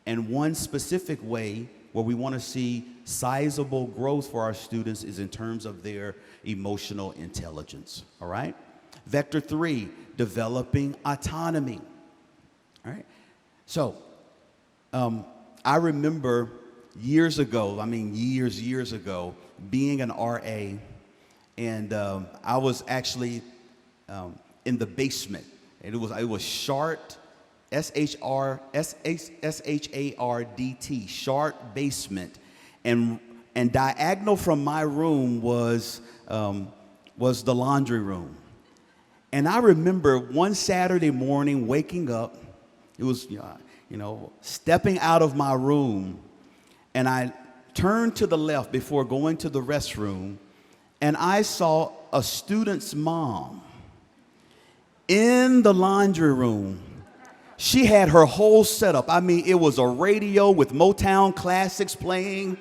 And one specific way where we want to see sizable growth for our students is in terms of their emotional intelligence. All right? Vector 3, developing autonomy. All right? So, I remember years ago, years ago, being an RA, and I was actually in the basement, and it was Shart, S-H-A-R-D-T, Shart basement, and diagonal from my room was the laundry room. And I remember one Saturday morning waking up, it was, stepping out of my room, and I turned to the left before going to the restroom, and I saw a student's mom in the laundry room. She had her whole setup. It was a radio with Motown classics playing.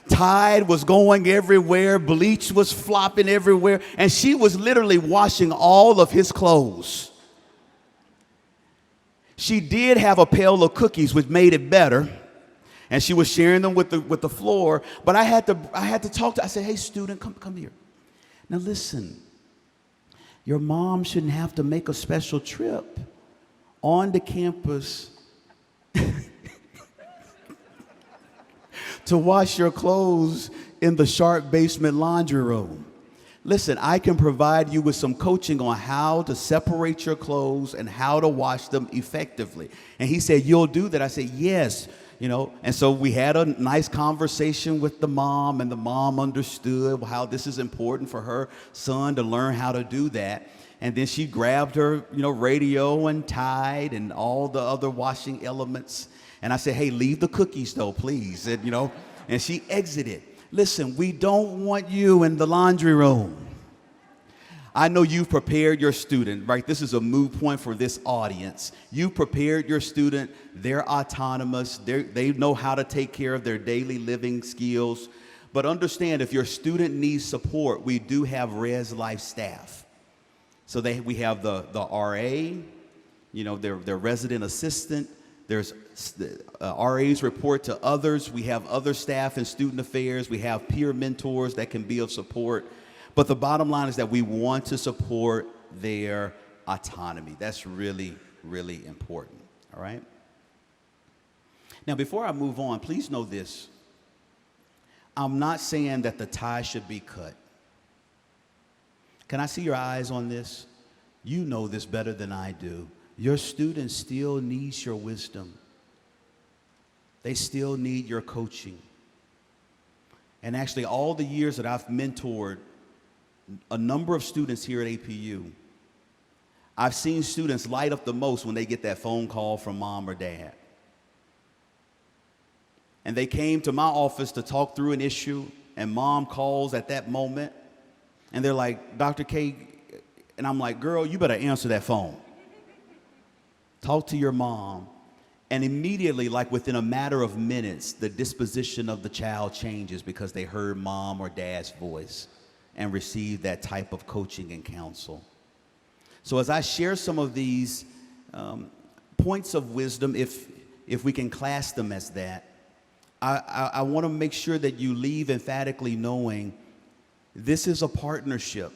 Tide was going everywhere. Bleach was flopping everywhere. And she was literally washing all of his clothes. She did have a pail of cookies, which made it better. And she was sharing them with the floor. But I had to talk to her. I said, hey, student, come here. Now listen, your mom shouldn't have to make a special trip on the campus to wash your clothes in the Sharp basement laundry room. Listen, I can provide you with some coaching on how to separate your clothes and how to wash them effectively. And he said, you'll do that? I said, yes. And so we had a nice conversation with the mom, and the mom understood how this is important for her son to learn how to do that. And then she grabbed her, radio and Tide and all the other washing elements. And I said, hey, leave the cookies though, please. And she exited. Listen, we don't want you in the laundry room. I know you've prepared your student, right? This is a moot point for this audience. You've prepared your student. They're autonomous. They know how to take care of their daily living skills. But understand, if your student needs support, we do have Res Life staff. So we have the RA, their resident assistant. There's RAs report to others. We have other staff in student affairs. We have peer mentors that can be of support. But the bottom line is that we want to support their autonomy. That's really, really important, all right? Now, before I move on, please know this. I'm not saying that the tie should be cut. Can I see your eyes on this? You know this better than I do. Your student still needs your wisdom. They still need your coaching. And actually, all the years that I've mentored a number of students here at APU, I've seen students light up the most when they get that phone call from mom or dad. And they came to my office to talk through an issue, and mom calls at that moment, and they're like, Dr. K, and I'm like, girl, you better answer that phone. Talk to your mom. And immediately, like within a matter of minutes, the disposition of the child changes because they heard mom or dad's voice. and receive that type of coaching and counsel. So as I share some of these points of wisdom, if we can class them as that, I want to make sure that you leave emphatically knowing this is a partnership.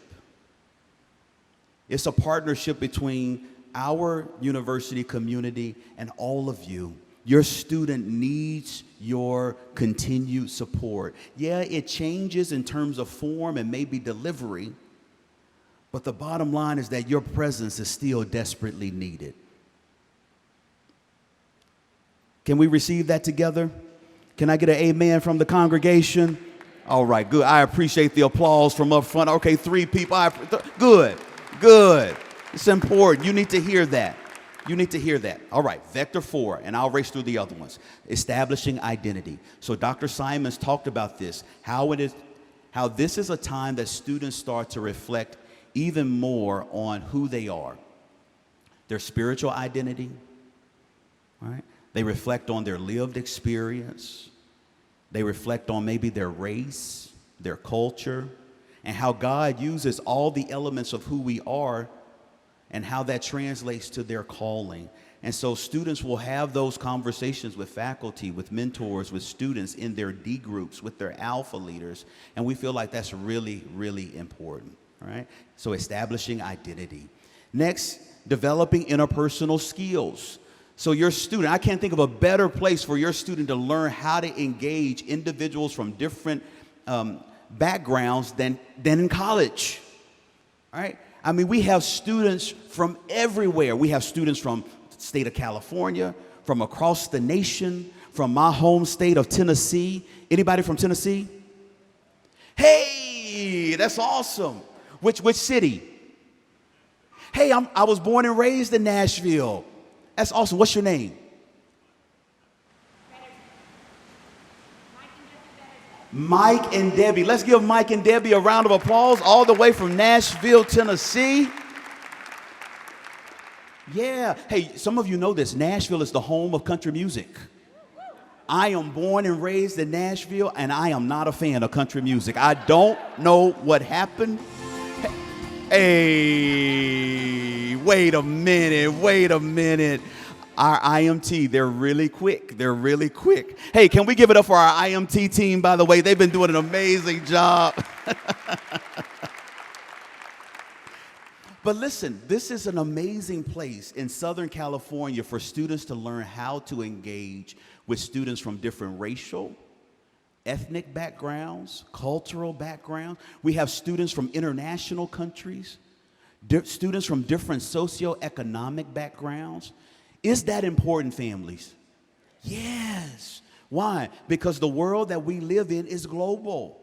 It's a partnership between our university community and all of you. Your student needs your continued support. Yeah, it changes in terms of form and maybe delivery, but the bottom line is that your presence is still desperately needed. Can we receive that together? Can I get an amen from the congregation? All right, good. I appreciate the applause from up front. Okay, 3 people. Good. It's important. You need to hear that. All right, vector 4, and I'll race through the other ones. Establishing identity. So Dr. Simons talked about this, how this is a time that students start to reflect even more on who they are. Their spiritual identity, right? They reflect on their lived experience. They reflect on maybe their race, their culture, and how God uses all the elements of who we are and how that translates to their calling. And so students will have those conversations with faculty, with mentors, with students in their D groups, with their alpha leaders, and we feel like that's really, really important, right? So establishing identity. Next, developing interpersonal skills. So your student, I can't think of a better place for your student to learn how to engage individuals from different backgrounds than in college, right? I mean, we have students from everywhere. We have students from the state of California, from across the nation, from my home state of Tennessee. Anybody from Tennessee? Hey, that's awesome. Which city? Hey, I was born and raised in Nashville. That's awesome. What's your name? Mike and Debbie. Let's give Mike and Debbie a round of applause all the way from Nashville, Tennessee. Yeah. Hey, some of you know this. Nashville is the home of country music. I am born and raised in Nashville, and I am not a fan of country music. I don't know what happened. Hey, wait a minute. Our IMT, they're really quick. Hey, can we give it up for our IMT team, by the way? They've been doing an amazing job. But listen, this is an amazing place in Southern California for students to learn how to engage with students from different racial, ethnic backgrounds, cultural backgrounds. We have students from international countries, students from different socioeconomic backgrounds. Is that important, families? Yes. Why? Because the world that we live in is global.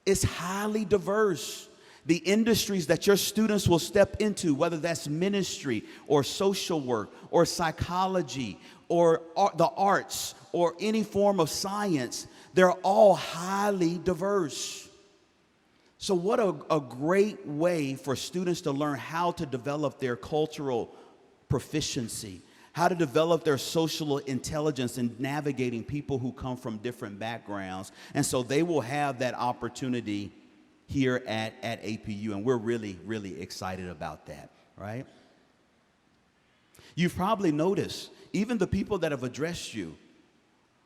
It's highly diverse. The industries that your students will step into, whether that's ministry or social work or psychology or the arts or any form of science, they're all highly diverse. So what a great way for students to learn how to develop their cultural proficiency, how to develop their social intelligence in navigating people who come from different backgrounds. And so they will have that opportunity here at APU, and we're really, really excited about that, right? You've probably noticed, even the people that have addressed you,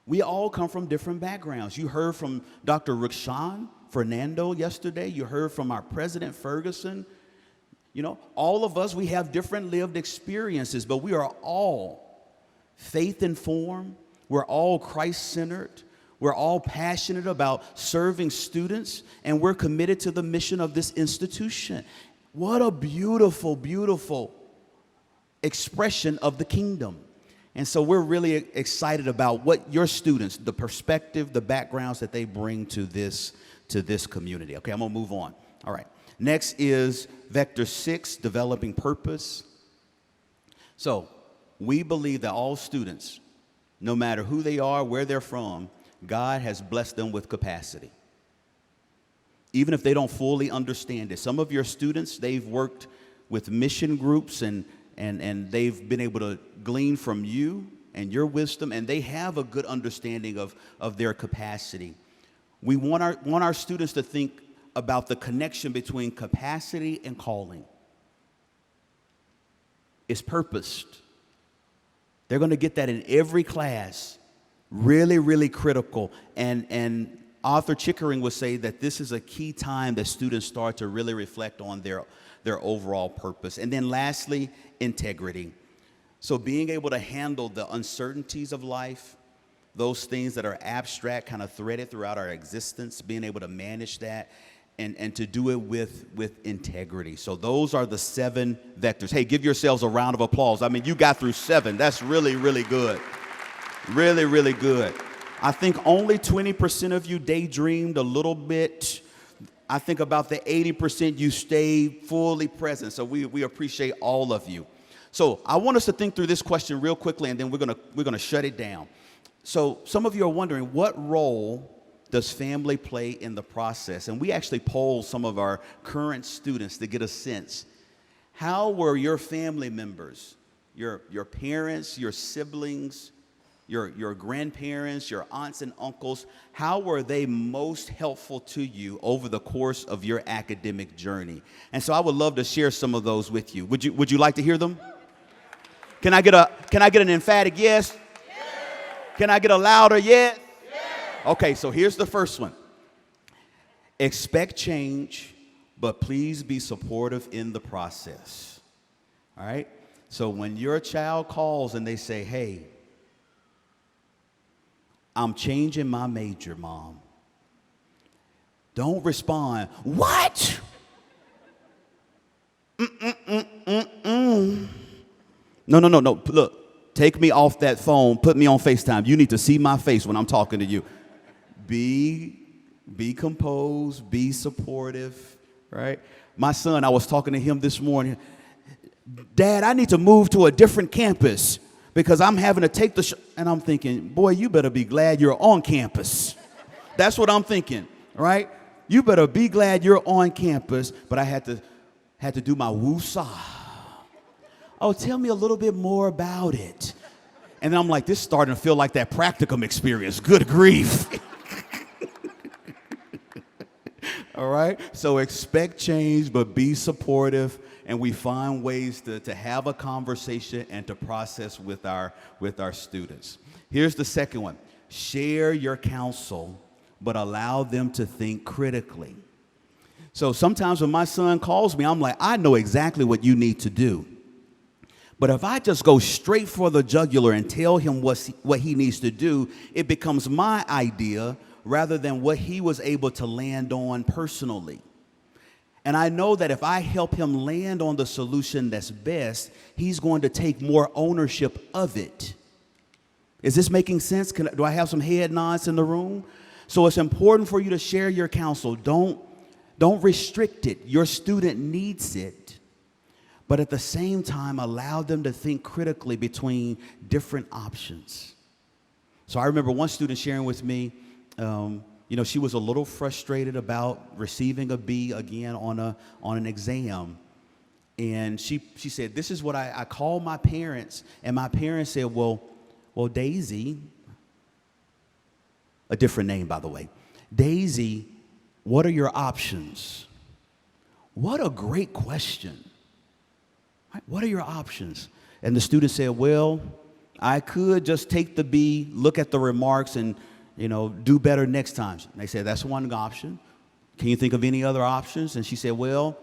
we all come from different backgrounds. You heard from Dr. Rukshan Fernando yesterday. You heard from our president, Ferguson. You know, all of us, we have different lived experiences, but we are all faith-informed. We're all Christ-centered. We're all passionate about serving students, and we're committed to the mission of this institution. What a beautiful, beautiful expression of the kingdom. And so we're really excited about what your students, the perspective, the backgrounds that they bring to this community. Okay, I'm gonna move on. All right. Next is Vector 6, developing purpose. So we believe that all students, no matter who they are, where they're from, God has blessed them with capacity. Even if they don't fully understand it. Some of your students, they've worked with mission groups and they've been able to glean from you and your wisdom, and they have a good understanding of their capacity. We want our students to think about the connection between capacity and calling. It's purposed. They're going to get that in every class. Really, really critical. And Arthur Chickering would say that this is a key time that students start to really reflect on their overall purpose. And then lastly, integrity. So being able to handle the uncertainties of life, those things that are abstract, kind of threaded throughout our existence, being able to manage that and to do it with integrity. So those are the 7 vectors. Hey, give yourselves a round of applause. I mean, you got through 7. That's really, really good. Really, really good. I think only 20% of you daydreamed a little bit. I think about the 80% you stayed fully present. So we appreciate all of you. So I want us to think through this question real quickly, and then we're gonna shut it down. So some of you are wondering, what role does family play in the process? And we actually polled some of our current students to get a sense. How were your family members, your parents, your siblings, your grandparents, your aunts and uncles, how were they most helpful to you over the course of your academic journey? And so I would love to share some of those with you. Would you like to hear them? Can I get an emphatic yes? Yes. Can I get a louder yes? Yes. Okay, so here's the first one. Expect change, but please be supportive in the process. All right? So when your child calls and they say, hey, I'm changing my major, Mom. Don't respond, what? No. Look, take me off that phone. Put me on FaceTime. You need to see my face when I'm talking to you. Be composed. Be supportive, right? My son, I was talking to him this morning. Dad, I need to move to a different campus because I'm having to take and I'm thinking, boy, you better be glad you're on campus. That's what I'm thinking, right? You better be glad you're on campus. But I had to do my woo-saw. Oh, tell me a little bit more about it. And then I'm like, this is starting to feel like that practicum experience. Good grief. All right? So expect change, but be supportive. And we find ways to have a conversation and to process with our students. Here's the second one. Share your counsel, but allow them to think critically. So sometimes when my son calls me, I'm like, I know exactly what you need to do. But if I just go straight for the jugular and tell him what he needs to do, it becomes my idea rather than what he was able to land on personally. And I know that if I help him land on the solution that's best, he's going to take more ownership of it. Is this making sense? Do I have some head nods in the room? So it's important for you to share your counsel. Don't restrict it. Your student needs it. But at the same time, allow them to think critically between different options. So I remember one student sharing with me, she was a little frustrated about receiving a B again on an exam. And she said, this is what I called my parents. And my parents said, well, Daisy, a different name, by the way. Daisy, what are your options? What a great question. What are your options? And the student said, well, I could just take the B, look at the remarks, and do better next time. And they said, that's one option. Can you think of any other options? And she said, well,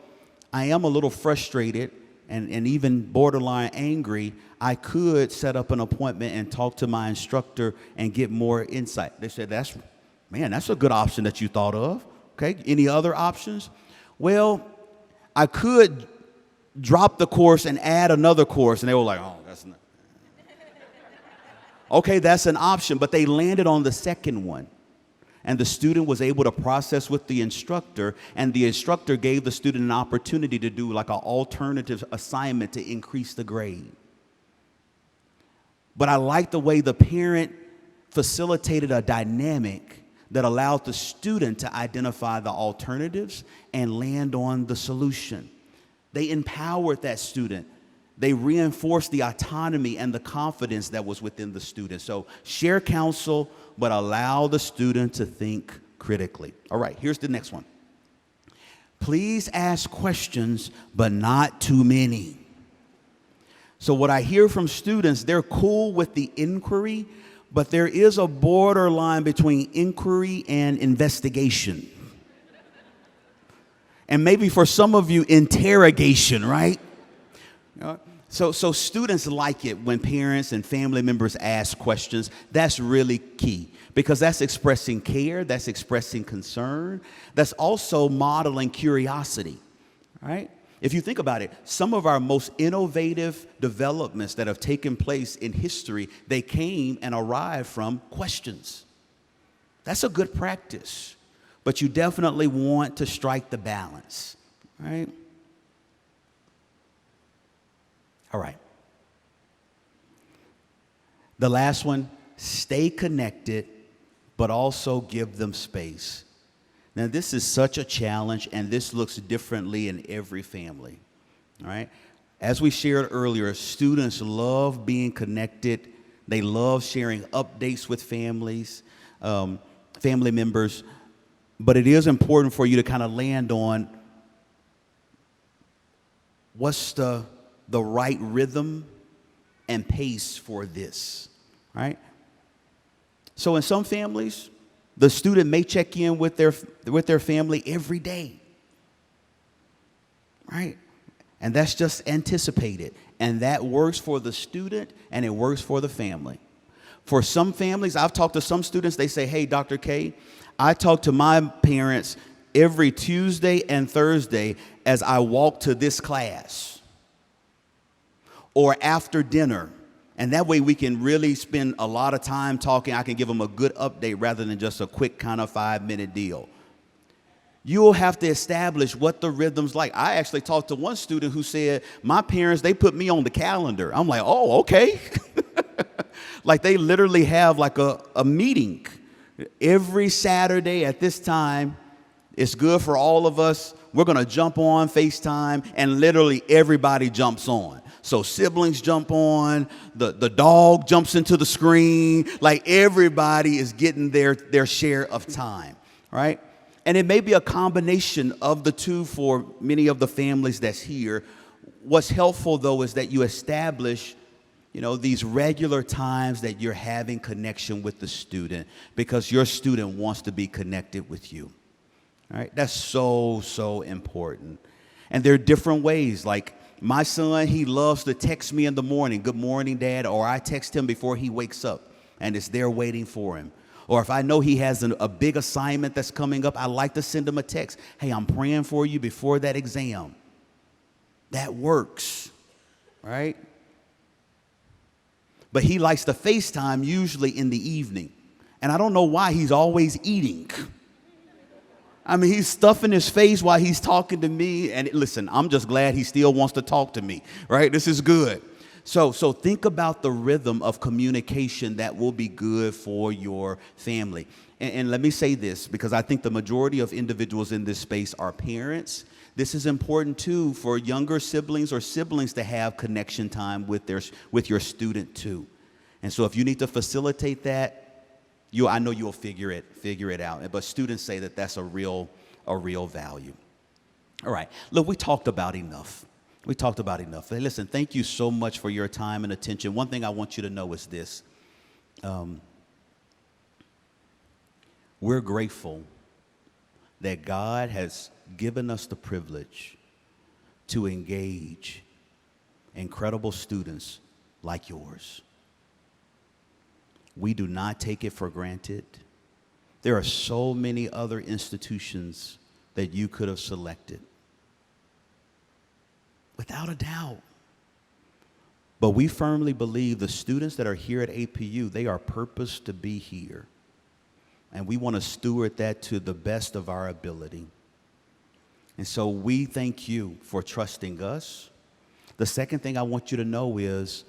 I am a little frustrated and even borderline angry. I could set up an appointment and talk to my instructor and get more insight. They said, that's a good option that you thought of. Okay, any other options? Well, I could drop the course and add another course. And they were like, oh, that's not. Okay, that's an option, but they landed on the second one. And the student was able to process with the instructor, and the instructor gave the student an opportunity to do like an alternative assignment to increase the grade. But I like the way the parent facilitated a dynamic that allowed the student to identify the alternatives and land on the solution. They empowered that student. They reinforced the autonomy and the confidence that was within the student. So share counsel, but allow the student to think critically. All right, here's the next one. Please ask questions, but not too many. So what I hear from students, they're cool with the inquiry, but there is a borderline between inquiry and investigation. And maybe for some of you, interrogation, right? So students like it when parents and family members ask questions. That's really key because that's expressing care, that's expressing concern, that's also modeling curiosity, right? If you think about it, some of our most innovative developments that have taken place in history, they came and arrived from questions. That's a good practice, but you definitely want to strike the balance, right? All right. The last one, stay connected, but also give them space. Now, this is such a challenge, and this looks differently in every family, all right? As we shared earlier, students love being connected. They love sharing updates with families, family members, but it is important for you to kind of land on what's the right rhythm and pace for this, right? So in some families, the student may check in with their family every day, right? And that's just anticipated. And that works for the student and it works for the family. For some families, I've talked to some students, they say, hey, Dr. K, I talk to my parents every Tuesday and Thursday as I walk to this class or after dinner. And that way we can really spend a lot of time talking. I can give them a good update rather than just a quick kind of 5-minute deal. You'll have to establish what the rhythm's like. I actually talked to one student who said, my parents, they put me on the calendar. I'm like, oh, okay. Like they literally have like a meeting every Saturday at this time. It's good for all of us. We're going to jump on FaceTime, and literally everybody jumps on. So siblings jump on, the dog jumps into the screen, like everybody is getting their share of time, right? And it may be a combination of the two for many of the families that's here. What's helpful, though, is that you establish, these regular times that you're having connection with the student because your student wants to be connected with you, all right? That's so, so important. And there are different ways, like, my son, he loves to text me in the morning, good morning, Dad, or I text him before he wakes up, and it's there waiting for him. Or if I know he has a big assignment that's coming up, I like to send him a text. Hey, I'm praying for you before that exam. That works, right? But he likes to FaceTime usually in the evening, and I don't know why he's always eating. I mean, he's stuffing his face while he's talking to me. And listen, I'm just glad he still wants to talk to me, right? This is good. So think about the rhythm of communication that will be good for your family. And let me say this, because I think the majority of individuals in this space are parents. This is important, too, for younger siblings or siblings to have connection time with your student, too. And so if you need to facilitate that, I know you'll figure it out. But students say that that's a real value. All right. Look, we talked about enough. Hey, listen, thank you so much for your time and attention. One thing I want you to know is this. We're grateful that God has given us the privilege to engage incredible students like yours. We do not take it for granted. There are so many other institutions that you could have selected, without a doubt. But we firmly believe the students that are here at APU, they are purposed to be here. And we want to steward that to the best of our ability. And so we thank you for trusting us. The second thing I want you to know is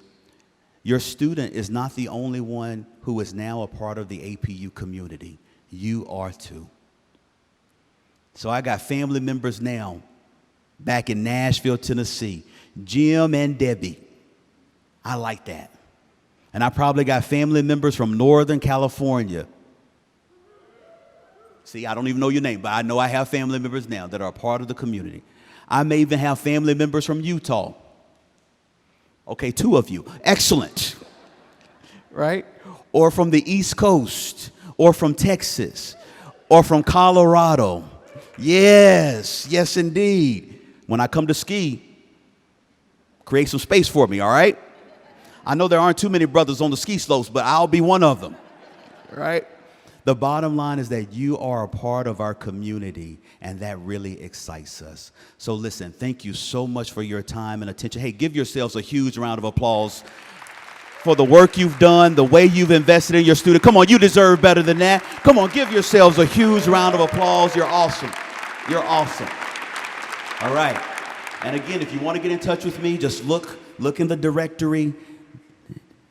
your student is not the only one who is now a part of the APU community. You are too. So I got family members now back in Nashville, Tennessee. Jim and Debbie. I like that. And I probably got family members from Northern California. See, I don't even know your name, but I know I have family members now that are a part of the community. I may even have family members from Utah. Okay, 2 of you. Excellent. Right? Or from the East Coast, or from Texas, or from Colorado. Yes, yes, indeed. When I come to ski, create some space for me, all right? I know there aren't too many brothers on the ski slopes, but I'll be one of them, right? The bottom line is that you are a part of our community, and that really excites us. So listen, thank you so much for your time and attention. Hey, give yourselves a huge round of applause for the work you've done, the way you've invested in your student. Come on, you deserve better than that. Come on, give yourselves a huge round of applause. You're awesome. You're awesome. All right. And again, if you want to get in touch with me, just look in the directory.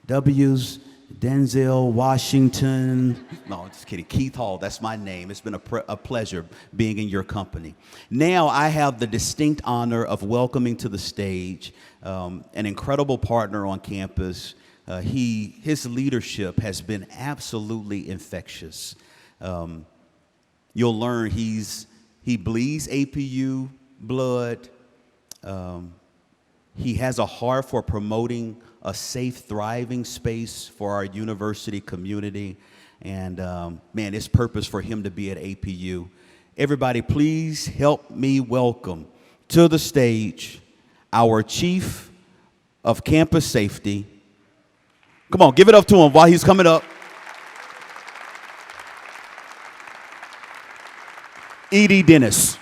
W's, Denzel Washington. No, I'm just kidding. Keith Hall, that's my name. It's been a pleasure being in your company. Now I have the distinct honor of welcoming to the stage an incredible partner on campus. His leadership has been absolutely infectious. You'll learn he bleeds APU blood. He has a heart for promoting a safe, thriving space for our university community. And man, it's purpose for him to be at APU. Everybody, please help me welcome to the stage our Chief of Campus Safety. Come on, give it up to him while he's coming up. E.D. Dennis.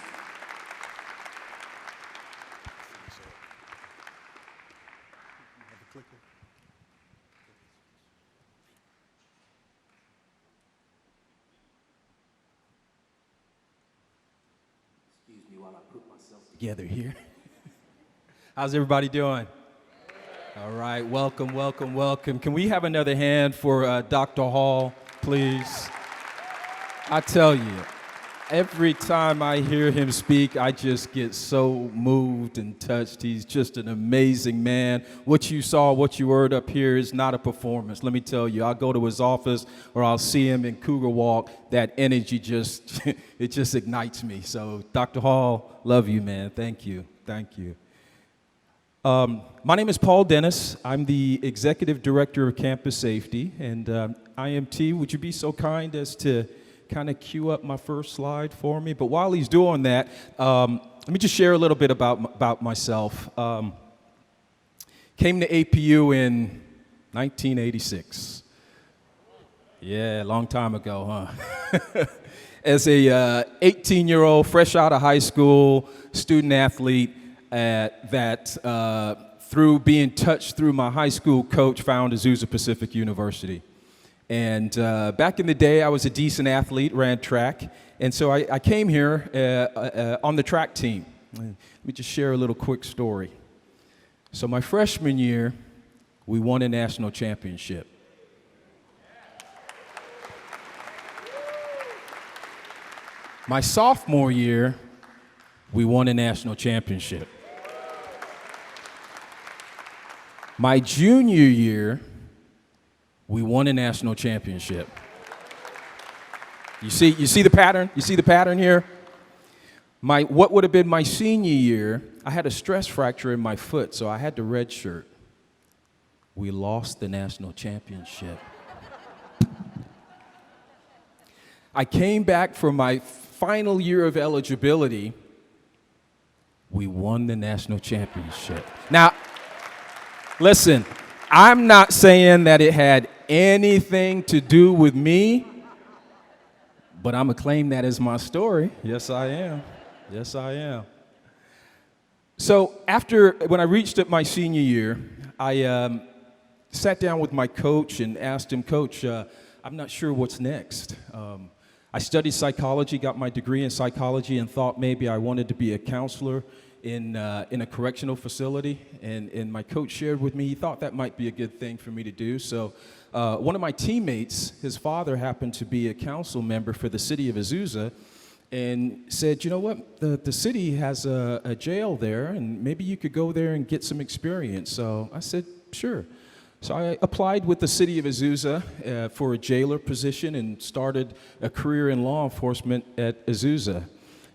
Together here. How's everybody doing? All right, welcome, welcome, welcome. Can we have another hand for Dr. Hall, please? I tell you, every time I hear him speak, I just get so moved and touched. He's just an amazing man. What you saw, what you heard up here is not a performance. Let me tell you, I'll go to his office or I'll see him in Cougar Walk. That energy just, it just ignites me. So Dr. Hall, love you, man. Thank you. Thank you. My name is Paul Dennis. I'm the Executive Director of Campus Safety. And IMT, would you be so kind as to kind of cue up my first slide for me? But while he's doing that, let me just share a little bit about myself. Came to APU in 1986. Yeah, a long time ago, huh? As a 18-year-old, fresh out of high school, student athlete, that through being touched through my high school coach, found Azusa Pacific University. And back in the day, I was a decent athlete, ran track, and so I came here on the track team. Let me just share a little quick story. So my freshman year, we won a national championship. My sophomore year, we won a national championship. My junior year, we won a national championship. You see the pattern? You see the pattern here? What would have been my senior year, I had a stress fracture in my foot, so I had to redshirt. We lost the national championship. I came back for my final year of eligibility. We won the national championship. Now, listen, I'm not saying that it had anything to do with me, but I'm going to claim that as my story. Yes, I am. Yes, I am. So when I reached up my senior year, I sat down with my coach and asked him, Coach, I'm not sure what's next. I studied psychology, got my degree in psychology, and thought maybe I wanted to be a counselor in a correctional facility. And my coach shared with me he thought that might be a good thing for me to do. So one of my teammates, his father happened to be a council member for the city of Azusa, and said, you know what, the city has a jail there, and maybe you could go there and get some experience. So I said, sure. So I applied with the city of Azusa for a jailer position and started a career in law enforcement at Azusa.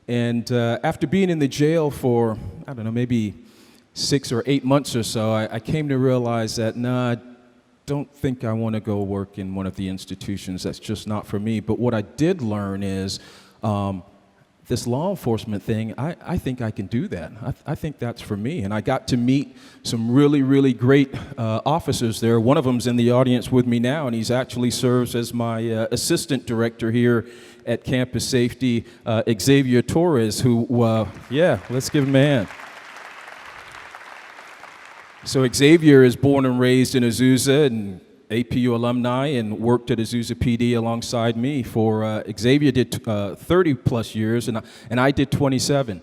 And after being in the jail for, I don't know, maybe 6 or 8 months or so, I came to realize that, I don't think I want to go work in one of the institutions. That's just not for me. But what I did learn is this law enforcement thing, I think I can do that. I think that's for me. And I got to meet some really, really great officers there. One of them's in the audience with me now, and he's actually serves as my assistant director here at Campus Safety, Xavier Torres, who, let's give him a hand. So Xavier is born and raised in Azusa and APU alumni and worked at Azusa PD alongside me for, Xavier did 30 plus years and I did 27.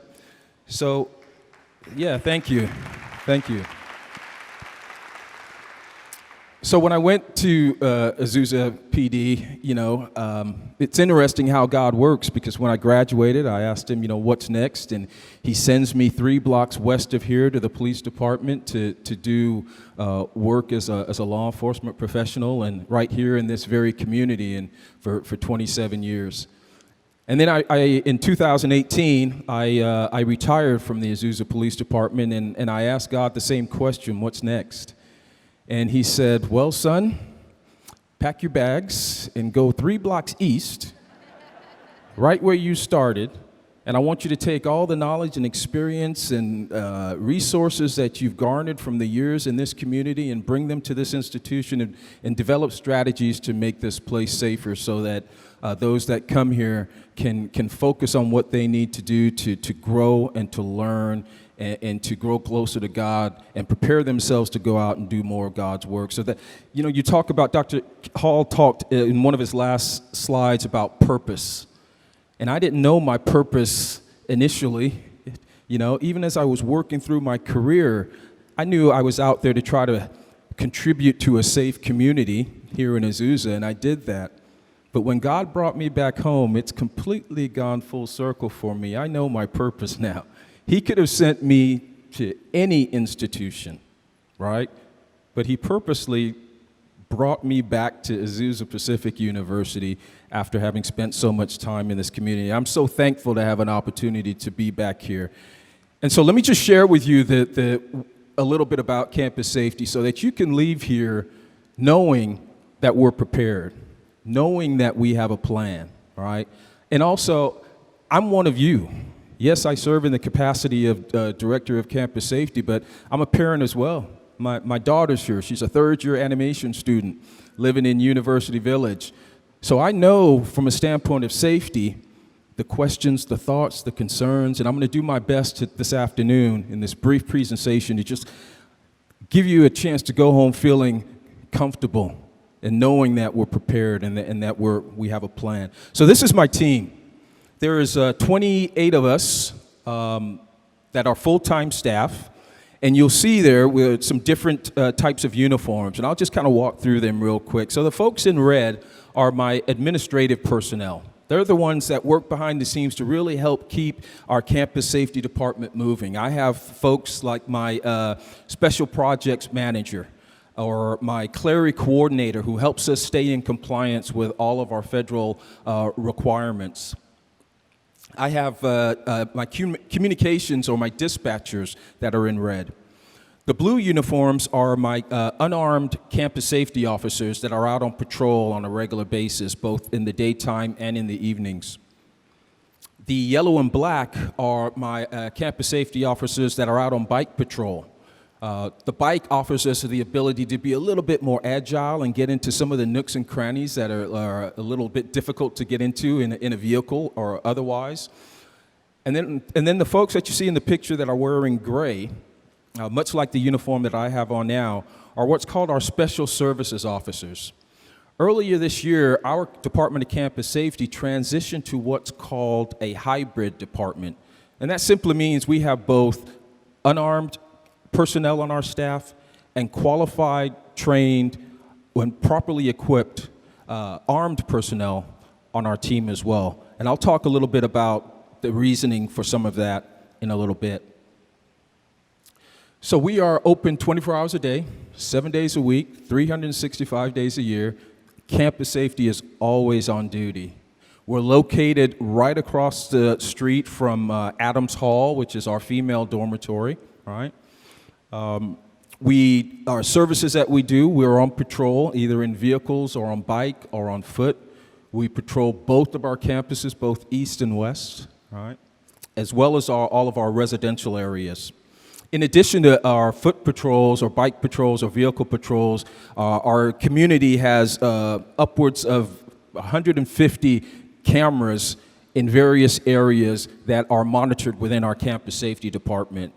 So, thank you. Thank you. So when I went to Azusa PD, it's interesting how God works, because when I graduated, I asked him, what's next? And he sends me 3 blocks west of here to the police department to do work as a law enforcement professional, and right here in this very community, and for 27 years. And then in 2018, I retired from the Azusa Police Department, and I asked God the same question, what's next? And he said, well, son, pack your bags and go 3 blocks east, right where you started, and I want you to take all the knowledge and experience and resources that you've garnered from the years in this community and bring them to this institution and develop strategies to make this place safer, so that those that come here can focus on what they need to do to grow and to learn and to grow closer to God and prepare themselves to go out and do more of God's work. So that, you talk about, Dr. Hall talked in one of his last slides about purpose. And I didn't know my purpose initially. Even as I was working through my career, I knew I was out there to try to contribute to a safe community here in Azusa, and I did that. But when God brought me back home, it's completely gone full circle for me. I know my purpose now. He could have sent me to any institution, right? But he purposely brought me back to Azusa Pacific University after having spent so much time in this community. I'm so thankful to have an opportunity to be back here. And so let me just share with you a little bit about campus safety, so that you can leave here knowing that we're prepared, knowing that we have a plan, all right? And also, I'm one of you. Yes, I serve in the capacity of Director of Campus Safety, but I'm a parent as well. My daughter's here. She's a third-year animation student living in University Village. So I know from a standpoint of safety, the questions, the thoughts, the concerns, and I'm going to do my best this afternoon in this brief presentation to just give you a chance to go home feeling comfortable and knowing that we're prepared and that we have a plan. So this is my team. There is 28 of us that are full-time staff, and you'll see there with some different types of uniforms, and I'll just kind of walk through them real quick. So the folks in red are my administrative personnel. They're the ones that work behind the scenes to really help keep our campus safety department moving. I have folks like my special projects manager, or my clery coordinator, who helps us stay in compliance with all of our federal requirements. I have my communications, or my dispatchers, that are in red. The blue uniforms are my unarmed campus safety officers that are out on patrol on a regular basis, both in the daytime and in the evenings. The yellow and black are my campus safety officers that are out on bike patrol. The bike offers us the ability to be a little bit more agile and get into some of the nooks and crannies that are a little bit difficult to get into in a vehicle or otherwise. And then the folks that you see in the picture that are wearing gray, much like the uniform that I have on now, are what's called our special services officers. Earlier this year, our Department of Campus Safety transitioned to what's called a hybrid department. And that simply means we have both unarmed personnel on our staff and qualified, trained, when properly equipped, armed personnel on our team as well. And I'll talk a little bit about the reasoning for some of that in a little bit. So we are open 24 hours a day, 7 days a week, 365 days a year. Campus safety is always on duty. We're located right across the street from Adams Hall, which is our female dormitory, right? Our services that we do, we're on patrol, either in vehicles or on bike or on foot. We patrol both of our campuses, both east and west, right? As well as all of our residential areas. In addition to our foot patrols or bike patrols or vehicle patrols, our community has upwards of 150 cameras in various areas that are monitored within our campus safety department.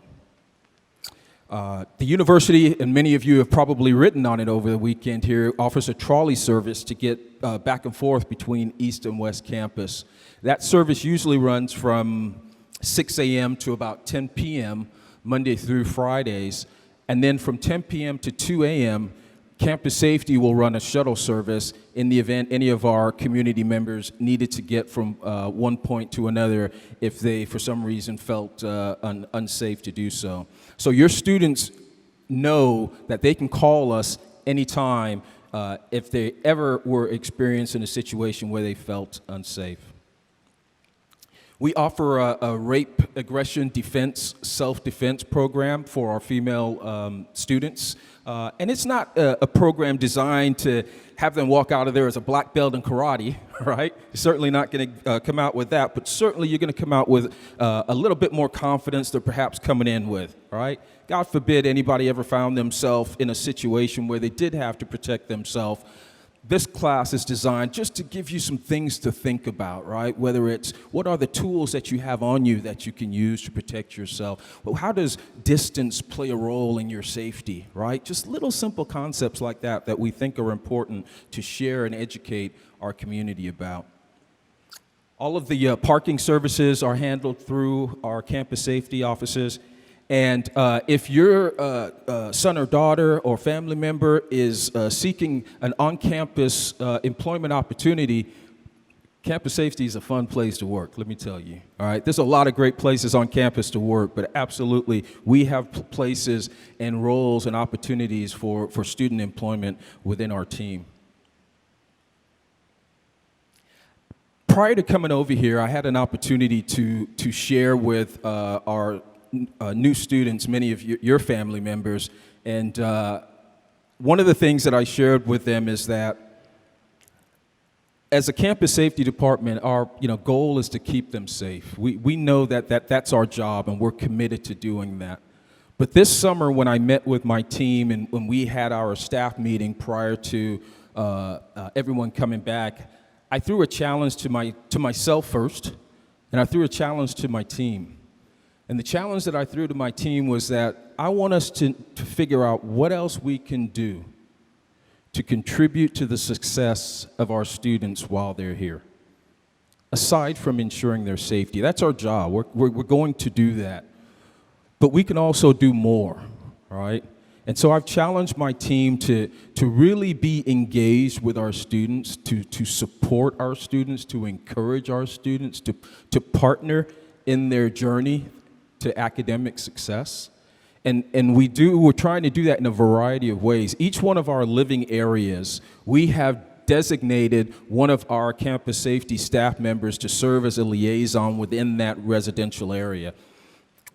The university, and many of you have probably written on it over the weekend here, offers a trolley service to get back and forth between East and West Campus. That service usually runs from 6 a.m. to about 10 p.m. Monday through Fridays, and then from 10 p.m. to 2 a.m., Campus Safety will run a shuttle service in the event any of our community members needed to get from one point to another if they, for some reason, felt unsafe to do so. So your students know that they can call us anytime if they ever were experiencing a situation where they felt unsafe. We offer a rape, aggression, defense, self-defense program for our female students. And it's not a program designed to have them walk out of there as a black belt in karate, right? You're certainly not going to come out with that, but certainly you're going to come out with a little bit more confidence than perhaps coming in with, all right? God forbid anybody ever found themselves in a situation where they did have to protect themselves. This class is designed just to give you some things to think about, right? Whether it's what are the tools that you have on you that you can use to protect yourself? Well, how does distance play a role in your safety, right? Just little simple concepts like that that we think are important to share and educate our community about. All of the parking services are handled through our campus safety officers. And if your son or daughter or family member is seeking an on-campus employment opportunity, campus safety is a fun place to work, let me tell you. All right, there's a lot of great places on campus to work, but absolutely, we have places and roles and opportunities for student employment within our team. Prior to coming over here, I had an opportunity to share with our new students, many of your family members, and one of the things that I shared with them is that as a campus safety department, our goal is to keep them safe. We know that's our job, and we're committed to doing that. But this summer, when I met with my team and when we had our staff meeting prior to everyone coming back, I threw a challenge to myself first, and I threw a challenge to my team. And the challenge that I threw to my team was that I want us to figure out what else we can do to contribute to the success of our students while they're here, aside from ensuring their safety. That's our job. We're going to do that. But we can also do more, all right? And so I've challenged my team to really be engaged with our students, to support our students, to encourage our students, to partner in their journey to academic success. And we're trying to do that in a variety of ways. Each one of our living areas, we have designated one of our campus safety staff members to serve as a liaison within that residential area.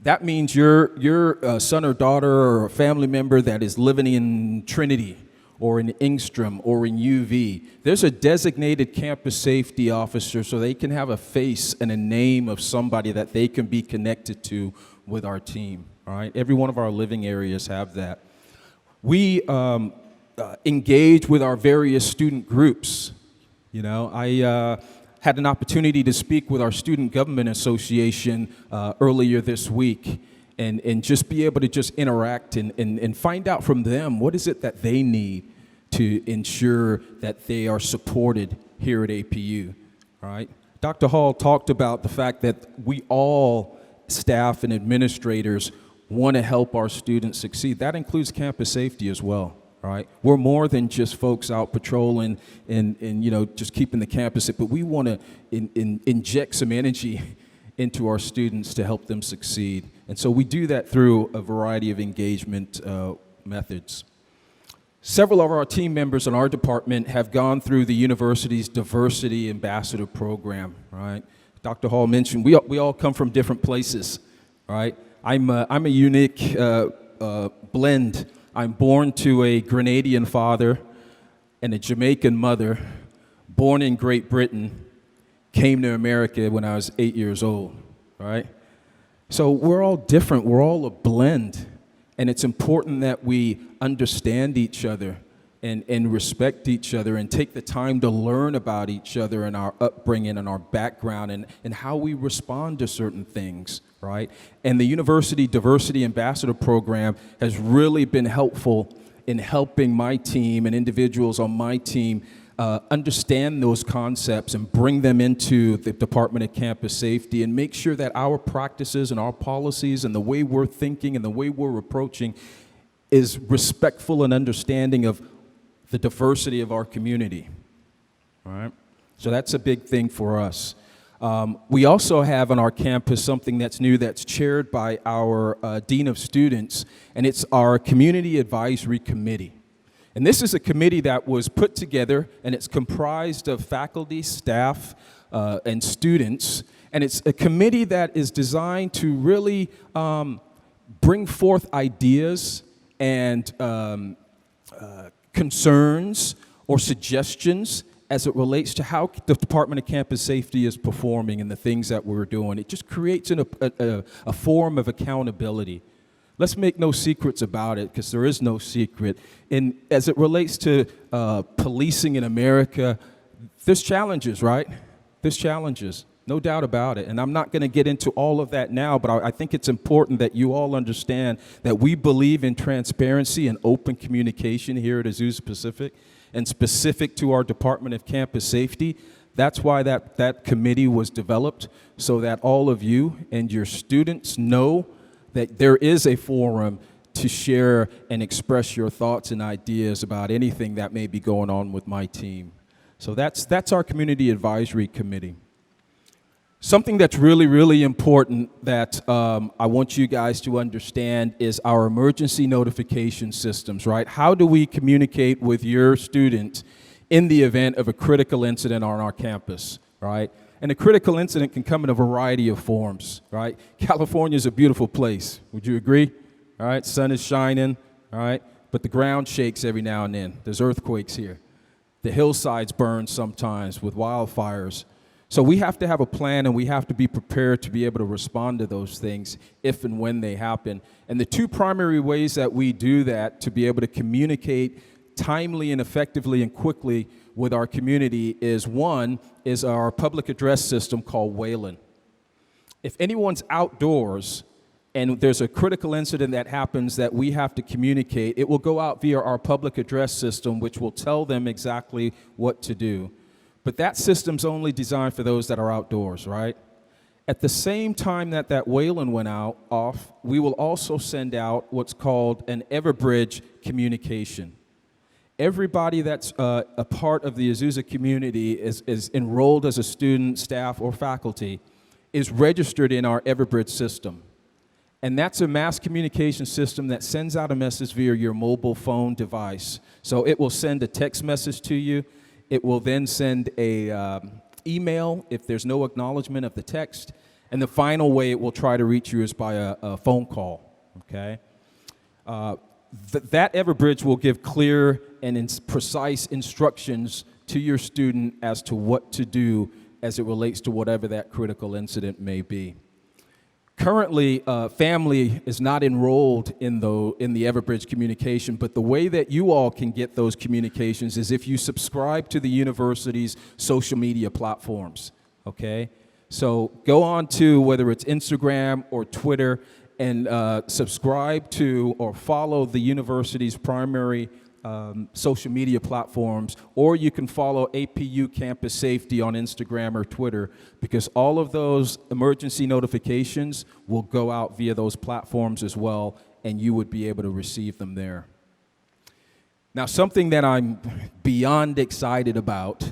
That means your son or daughter or a family member that is living in Trinity or in Engstrom or in UV, there's a designated campus safety officer so they can have a face and a name of somebody that they can be connected to with our team, all right? Every one of our living areas have that. We engage with our various student groups. I had an opportunity to speak with our Student Government Association earlier this week and just be able to just interact and find out from them what is it that they need to ensure that they are supported here at APU, all right? Dr. Hall talked about the fact that we all, staff and administrators, want to help our students succeed. That includes campus safety as well, all right? We're more than just folks out patrolling and just keeping the campus safe, but we want to inject some energy into our students to help them succeed. And so we do that through a variety of engagement methods. Several of our team members in our department have gone through the university's Diversity Ambassador Program, right? Dr. Hall mentioned we all come from different places, right? I'm a unique blend. I'm born to a Grenadian father and a Jamaican mother, born in Great Britain, came to America when I was 8 years old, right? So we're all different, we're all a blend, and it's important that we understand each other and respect each other and take the time to learn about each other and our upbringing and our background and how we respond to certain things, right? And the University Diversity Ambassador Program has really been helpful in helping my team and individuals on my team understand those concepts and bring them into the Department of Campus Safety and make sure that our practices and our policies and the way we're thinking and the way we're approaching is respectful and understanding of the diversity of our community, all right? So that's a big thing for us. We also have on our campus something that's new that's chaired by our Dean of Students, and it's our Community Advisory Committee. And this is a committee that was put together, and it's comprised of faculty, staff, and students. And it's a committee that is designed to really bring forth ideas and concerns or suggestions as it relates to how the Department of Campus Safety is performing and the things that we're doing. It just creates a form of accountability. Let's make no secrets about it, because there is no secret. And as it relates to policing in America, there's challenges, right? There's challenges, no doubt about it. And I'm not going to get into all of that now, but I think it's important that you all understand that we believe in transparency and open communication here at Azusa Pacific, and specific to our Department of Campus Safety. That's why that committee was developed, so that all of you and your students know that there is a forum to share and express your thoughts and ideas about anything that may be going on with my team. So that's our Community Advisory Committee. Something that's really, really important that I want you guys to understand is our emergency notification systems, right? How do we communicate with your student in the event of a critical incident on our campus, right? And a critical incident can come in a variety of forms, right? California is a beautiful place. Would you agree? All right, sun is shining, all right? But the ground shakes every now and then. There's earthquakes here. The hillsides burn sometimes with wildfires. So we have to have a plan, and we have to be prepared to be able to respond to those things if and when they happen. And the two primary ways that we do that to be able to communicate timely and effectively and quickly with our community is, one, is our public address system called Wayland. If anyone's outdoors and there's a critical incident that happens that we have to communicate, it will go out via our public address system, which will tell them exactly what to do. But that system's only designed for those that are outdoors, right? At the same time that Wayland went off, we will also send out what's called an Everbridge communication. Everybody that's a part of the Azusa community is enrolled as a student, staff, or faculty is registered in our Everbridge system. And that's a mass communication system that sends out a message via your mobile phone device. So it will send a text message to you. It will then send a email if there's no acknowledgement of the text. And the final way it will try to reach you is by a phone call, okay? That Everbridge will give clear and precise instructions to your student as to what to do as it relates to whatever that critical incident may be. Currently, family is not enrolled in the Everbridge communication, but the way that you all can get those communications is if you subscribe to the university's social media platforms, okay? So go on to whether it's Instagram or Twitter and subscribe to or follow the university's primary social media platforms, or you can follow APU Campus Safety on Instagram or Twitter, because all of those emergency notifications will go out via those platforms as well, and you would be able to receive them there. Now, something that I'm beyond excited about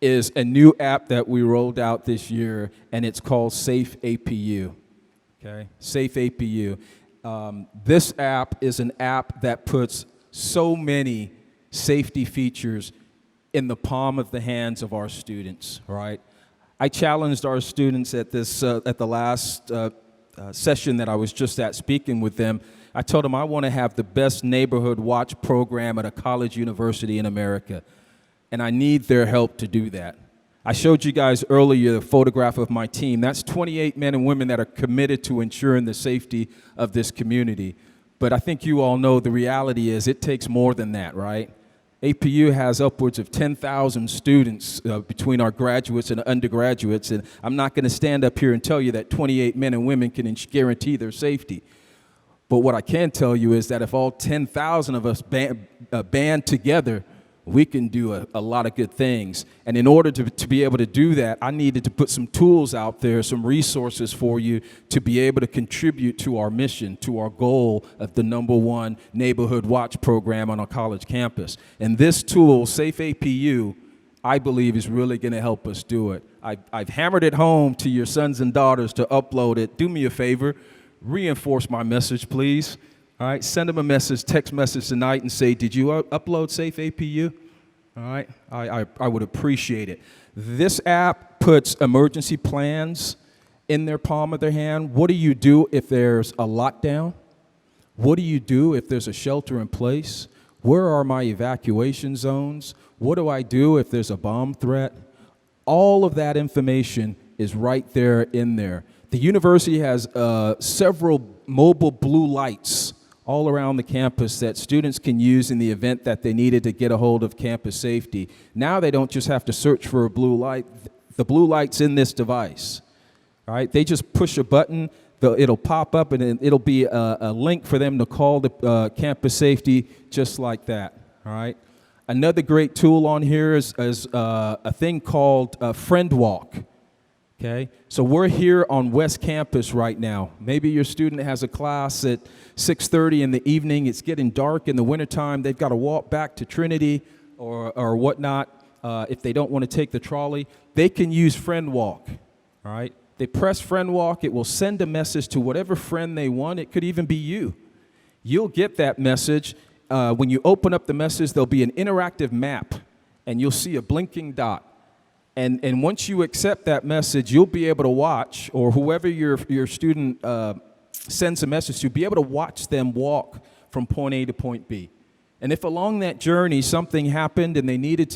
is a new app that we rolled out this year, and it's called Safe APU. okay? Safe APU. This app is an app that puts so many safety features in the palm of the hands of our students, right? I challenged our students at the last session that I was just at speaking with them. I told them I want to have the best neighborhood watch program at a college university in America, and I need their help to do that. I showed you guys earlier a photograph of my team. That's 28 men and women that are committed to ensuring the safety of this community. But I think you all know the reality is it takes more than that, right? APU has upwards of 10,000 students between our graduates and undergraduates, and I'm not going to stand up here and tell you that 28 men and women can guarantee their safety. But what I can tell you is that if all 10,000 of us band together, we can do a lot of good things. And in order to be able to do that, I needed to put some tools out there, some resources for you to be able to contribute to our mission, to our goal of the #1 neighborhood watch program on our college campus. And this tool, Safe APU, I believe is really going to help us do it. I've hammered it home to your sons and daughters to upload it. Do me a favor, reinforce my message, please. All right, send them a message, text message tonight and say, did you upload Safe APU? All right, I would appreciate it. This app puts emergency plans in their palm of their hand. What do you do if there's a lockdown? What do you do if there's a shelter in place? Where are my evacuation zones? What do I do if there's a bomb threat? All of that information is right there in there. The university has several mobile blue lights all around the campus that students can use in the event that they needed to get a hold of campus safety. Now they don't just have to search for a blue light. The blue light's in this device, all right? They just push a button, it'll pop up, and it'll be a link for them to call the campus safety just like that, all right? Another great tool on here is a thing called Friend Walk. Okay, so we're here on West Campus right now. Maybe your student has a class at 6:30 in the evening. It's getting dark in the wintertime. They've got to walk back to Trinity or whatnot. If they don't want to take the trolley, they can use Friend Walk. All right, they press Friend Walk. It will send a message to whatever friend they want. It could even be you. You'll get that message. When you open up the message, there'll be an interactive map, and you'll see a blinking dot. And once you accept that message, you'll be able to watch, or whoever your student sends a message to, be able to watch them walk from point A to point B. And if along that journey something happened and they needed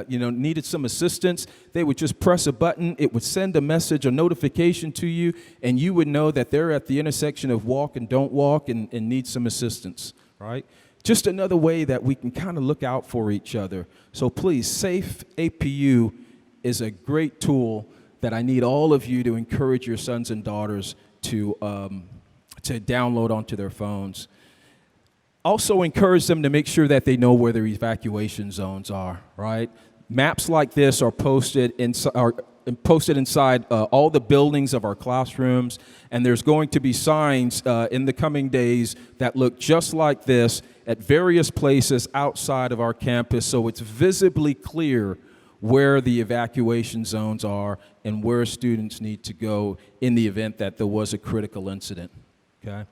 needed some assistance, they would just press a button. It would send a message, a notification to you, and you would know that they're at the intersection of walk and don't walk and need some assistance, right? Just another way that we can kind of look out for each other. So please, Safe APU is a great tool that I need all of you to encourage your sons and daughters to download onto their phones. Also encourage them to make sure that they know where their evacuation zones are, right? Maps like this are posted inside all the buildings of our classrooms, and there's going to be signs in the coming days that look just like this at various places outside of our campus, so it's visibly clear where the evacuation zones are and where students need to go in the event that there was a critical incident, okay?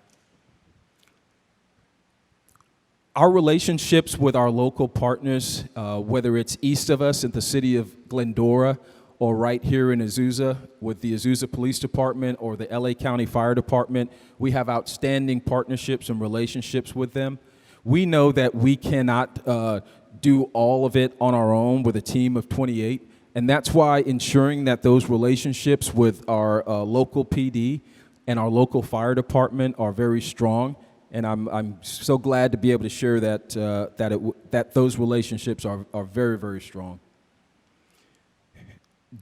Our relationships with our local partners, whether it's east of us in the city of Glendora or right here in Azusa with the Azusa Police Department or the LA County Fire Department, we have outstanding partnerships and relationships with them. We know that we cannot do all of it on our own with a team of 28, and that's why ensuring that those relationships with our local PD and our local fire department are very strong. And I'm so glad to be able to share that that those relationships are very, very strong.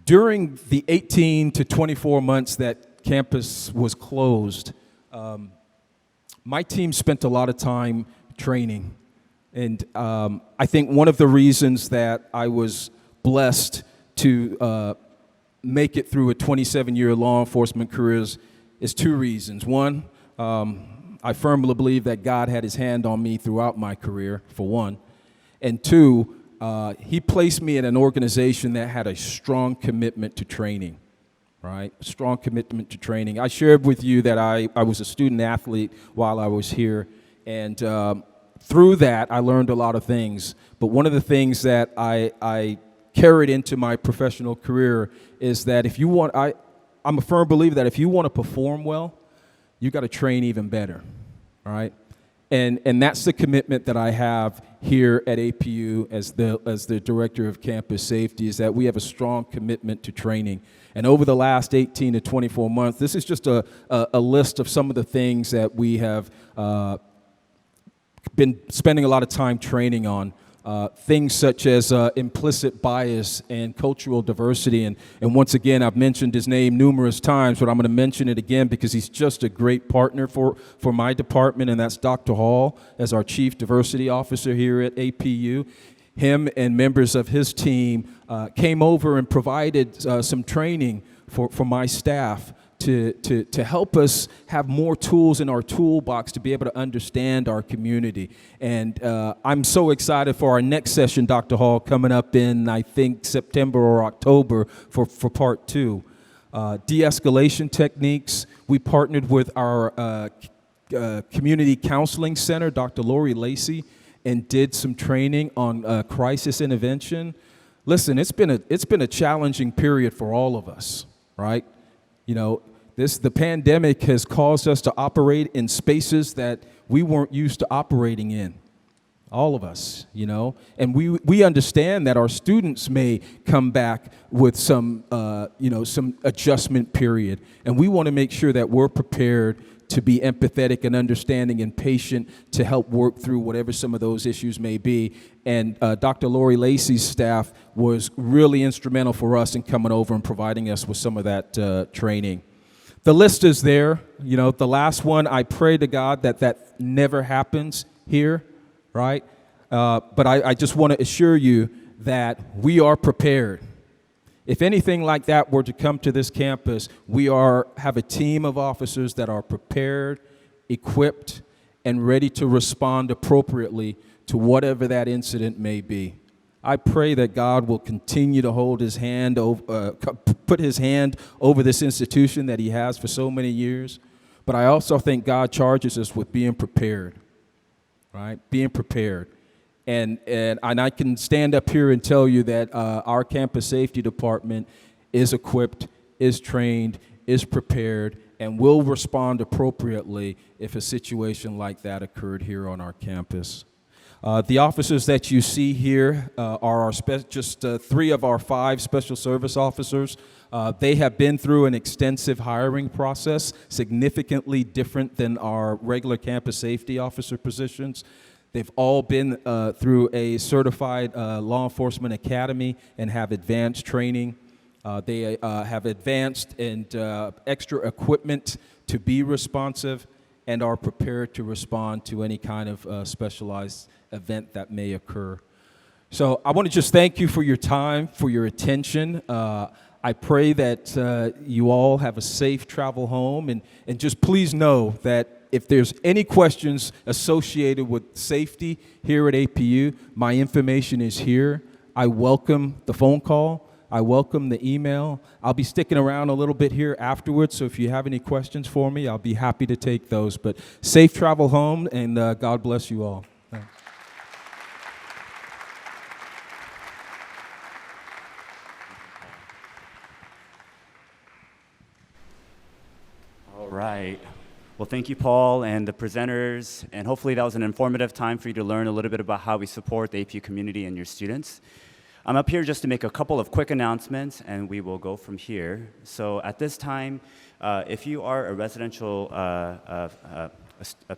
During the 18 to 24 months that campus was closed, my team spent a lot of time training. And I think one of the reasons that I was blessed to make it through a 27-year law enforcement career is two reasons. One, I firmly believe that God had his hand on me throughout my career, for one. And two, he placed me in an organization that had a strong commitment to training, right? A strong commitment to training. I shared with you that I was a student athlete while I was here, and through that, I learned a lot of things. But one of the things that I carried into my professional career is that if you want, I'm a firm believer that if you want to perform well, you got to train even better, all right? And that's the commitment that I have here at APU as the Director of Campus Safety, is that we have a strong commitment to training. And over the last 18 to 24 months, this is just a list of some of the things that we have been spending a lot of time training on. Things such as implicit bias and cultural diversity. And once again, I've mentioned his name numerous times, but I'm going to mention it again because he's just a great partner for my department, and that's Dr. Hall as our Chief Diversity Officer here at APU. Him and members of his team came over and provided some training for my staff to help us have more tools in our toolbox to be able to understand our community. And I'm so excited for our next session, Dr. Hall, coming up in, I think, September or October for part 2. De-Escalation Techniques. We partnered with our Community Counseling Center, Dr. Lori Lacey, and did some training on crisis intervention. Listen, it's been a challenging period for all of us, right? You know, the pandemic has caused us to operate in spaces that we weren't used to operating in. All of us, you know. And we understand that our students may come back with some adjustment period. And we want to make sure that we're prepared to be empathetic and understanding and patient to help work through whatever some of those issues may be. And Dr. Lori Lacey's staff was really instrumental for us in coming over and providing us with some of that training. The list is there. You know, the last one, I pray to God that never happens here, right? But I just want to assure you that we are prepared. If anything like that were to come to this campus, we have a team of officers that are prepared, equipped, and ready to respond appropriately to whatever that incident may be. I pray that God will continue to hold his hand, put his hand over this institution that he has for so many years. But I also think God charges us with being prepared, right? Being prepared. And I can stand up here and tell you that our campus safety department is equipped, is trained, is prepared, and will respond appropriately if a situation like that occurred here on our campus. The officers that you see here are just 3 of our 5 special service officers. They have been through an extensive hiring process, significantly different than our regular campus safety officer positions. They've all been through a certified law enforcement academy and have advanced training. They have advanced and extra equipment to be responsive and are prepared to respond to any kind of specialized event that may occur. So I want to just thank you for your time, for your attention. I pray that you all have a safe travel home, and just please know that if there's any questions associated with safety here at APU, my information is here. I welcome the phone call. I welcome the email. I'll be sticking around a little bit here afterwards, so if you have any questions for me, I'll be happy to take those. But safe travel home, and God bless you all. Thanks. All right. Well, thank you, Paul, and the presenters, and hopefully that was an informative time for you to learn a little bit about how we support the APU community and your students. I'm up here just to make a couple of quick announcements, and we will go from here. So at this time, if you are a residential, a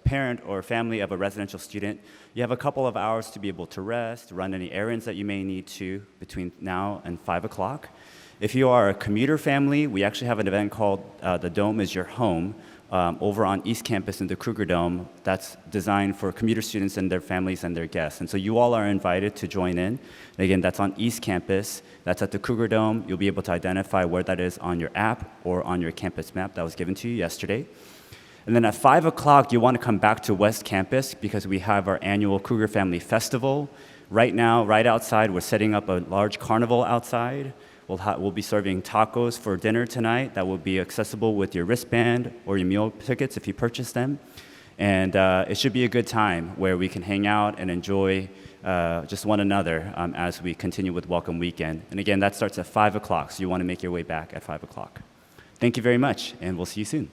parent or family of a residential student, you have a couple of hours to be able to rest, run any errands that you may need to between now and 5 o'clock. If you are a commuter family, we actually have an event called The Dome is Your Home, over on East Campus in the Cougar Dome that's designed for commuter students and their families and their guests. And so you all are invited to join in. And again, that's on East Campus. That's at the Cougar Dome. You'll be able to identify where that is on your app or on your campus map that was given to you yesterday. And then at 5 o'clock, you want to come back to West Campus because we have our annual Cougar Family Festival. Right now, right outside, we're setting up a large carnival outside. We'll be serving tacos for dinner tonight that will be accessible with your wristband or your meal tickets if you purchase them. And it should be a good time where we can hang out and enjoy just one another as we continue with Welcome Weekend. And again, that starts at 5 o'clock, so you want to make your way back at 5 o'clock. Thank you very much, and we'll see you soon.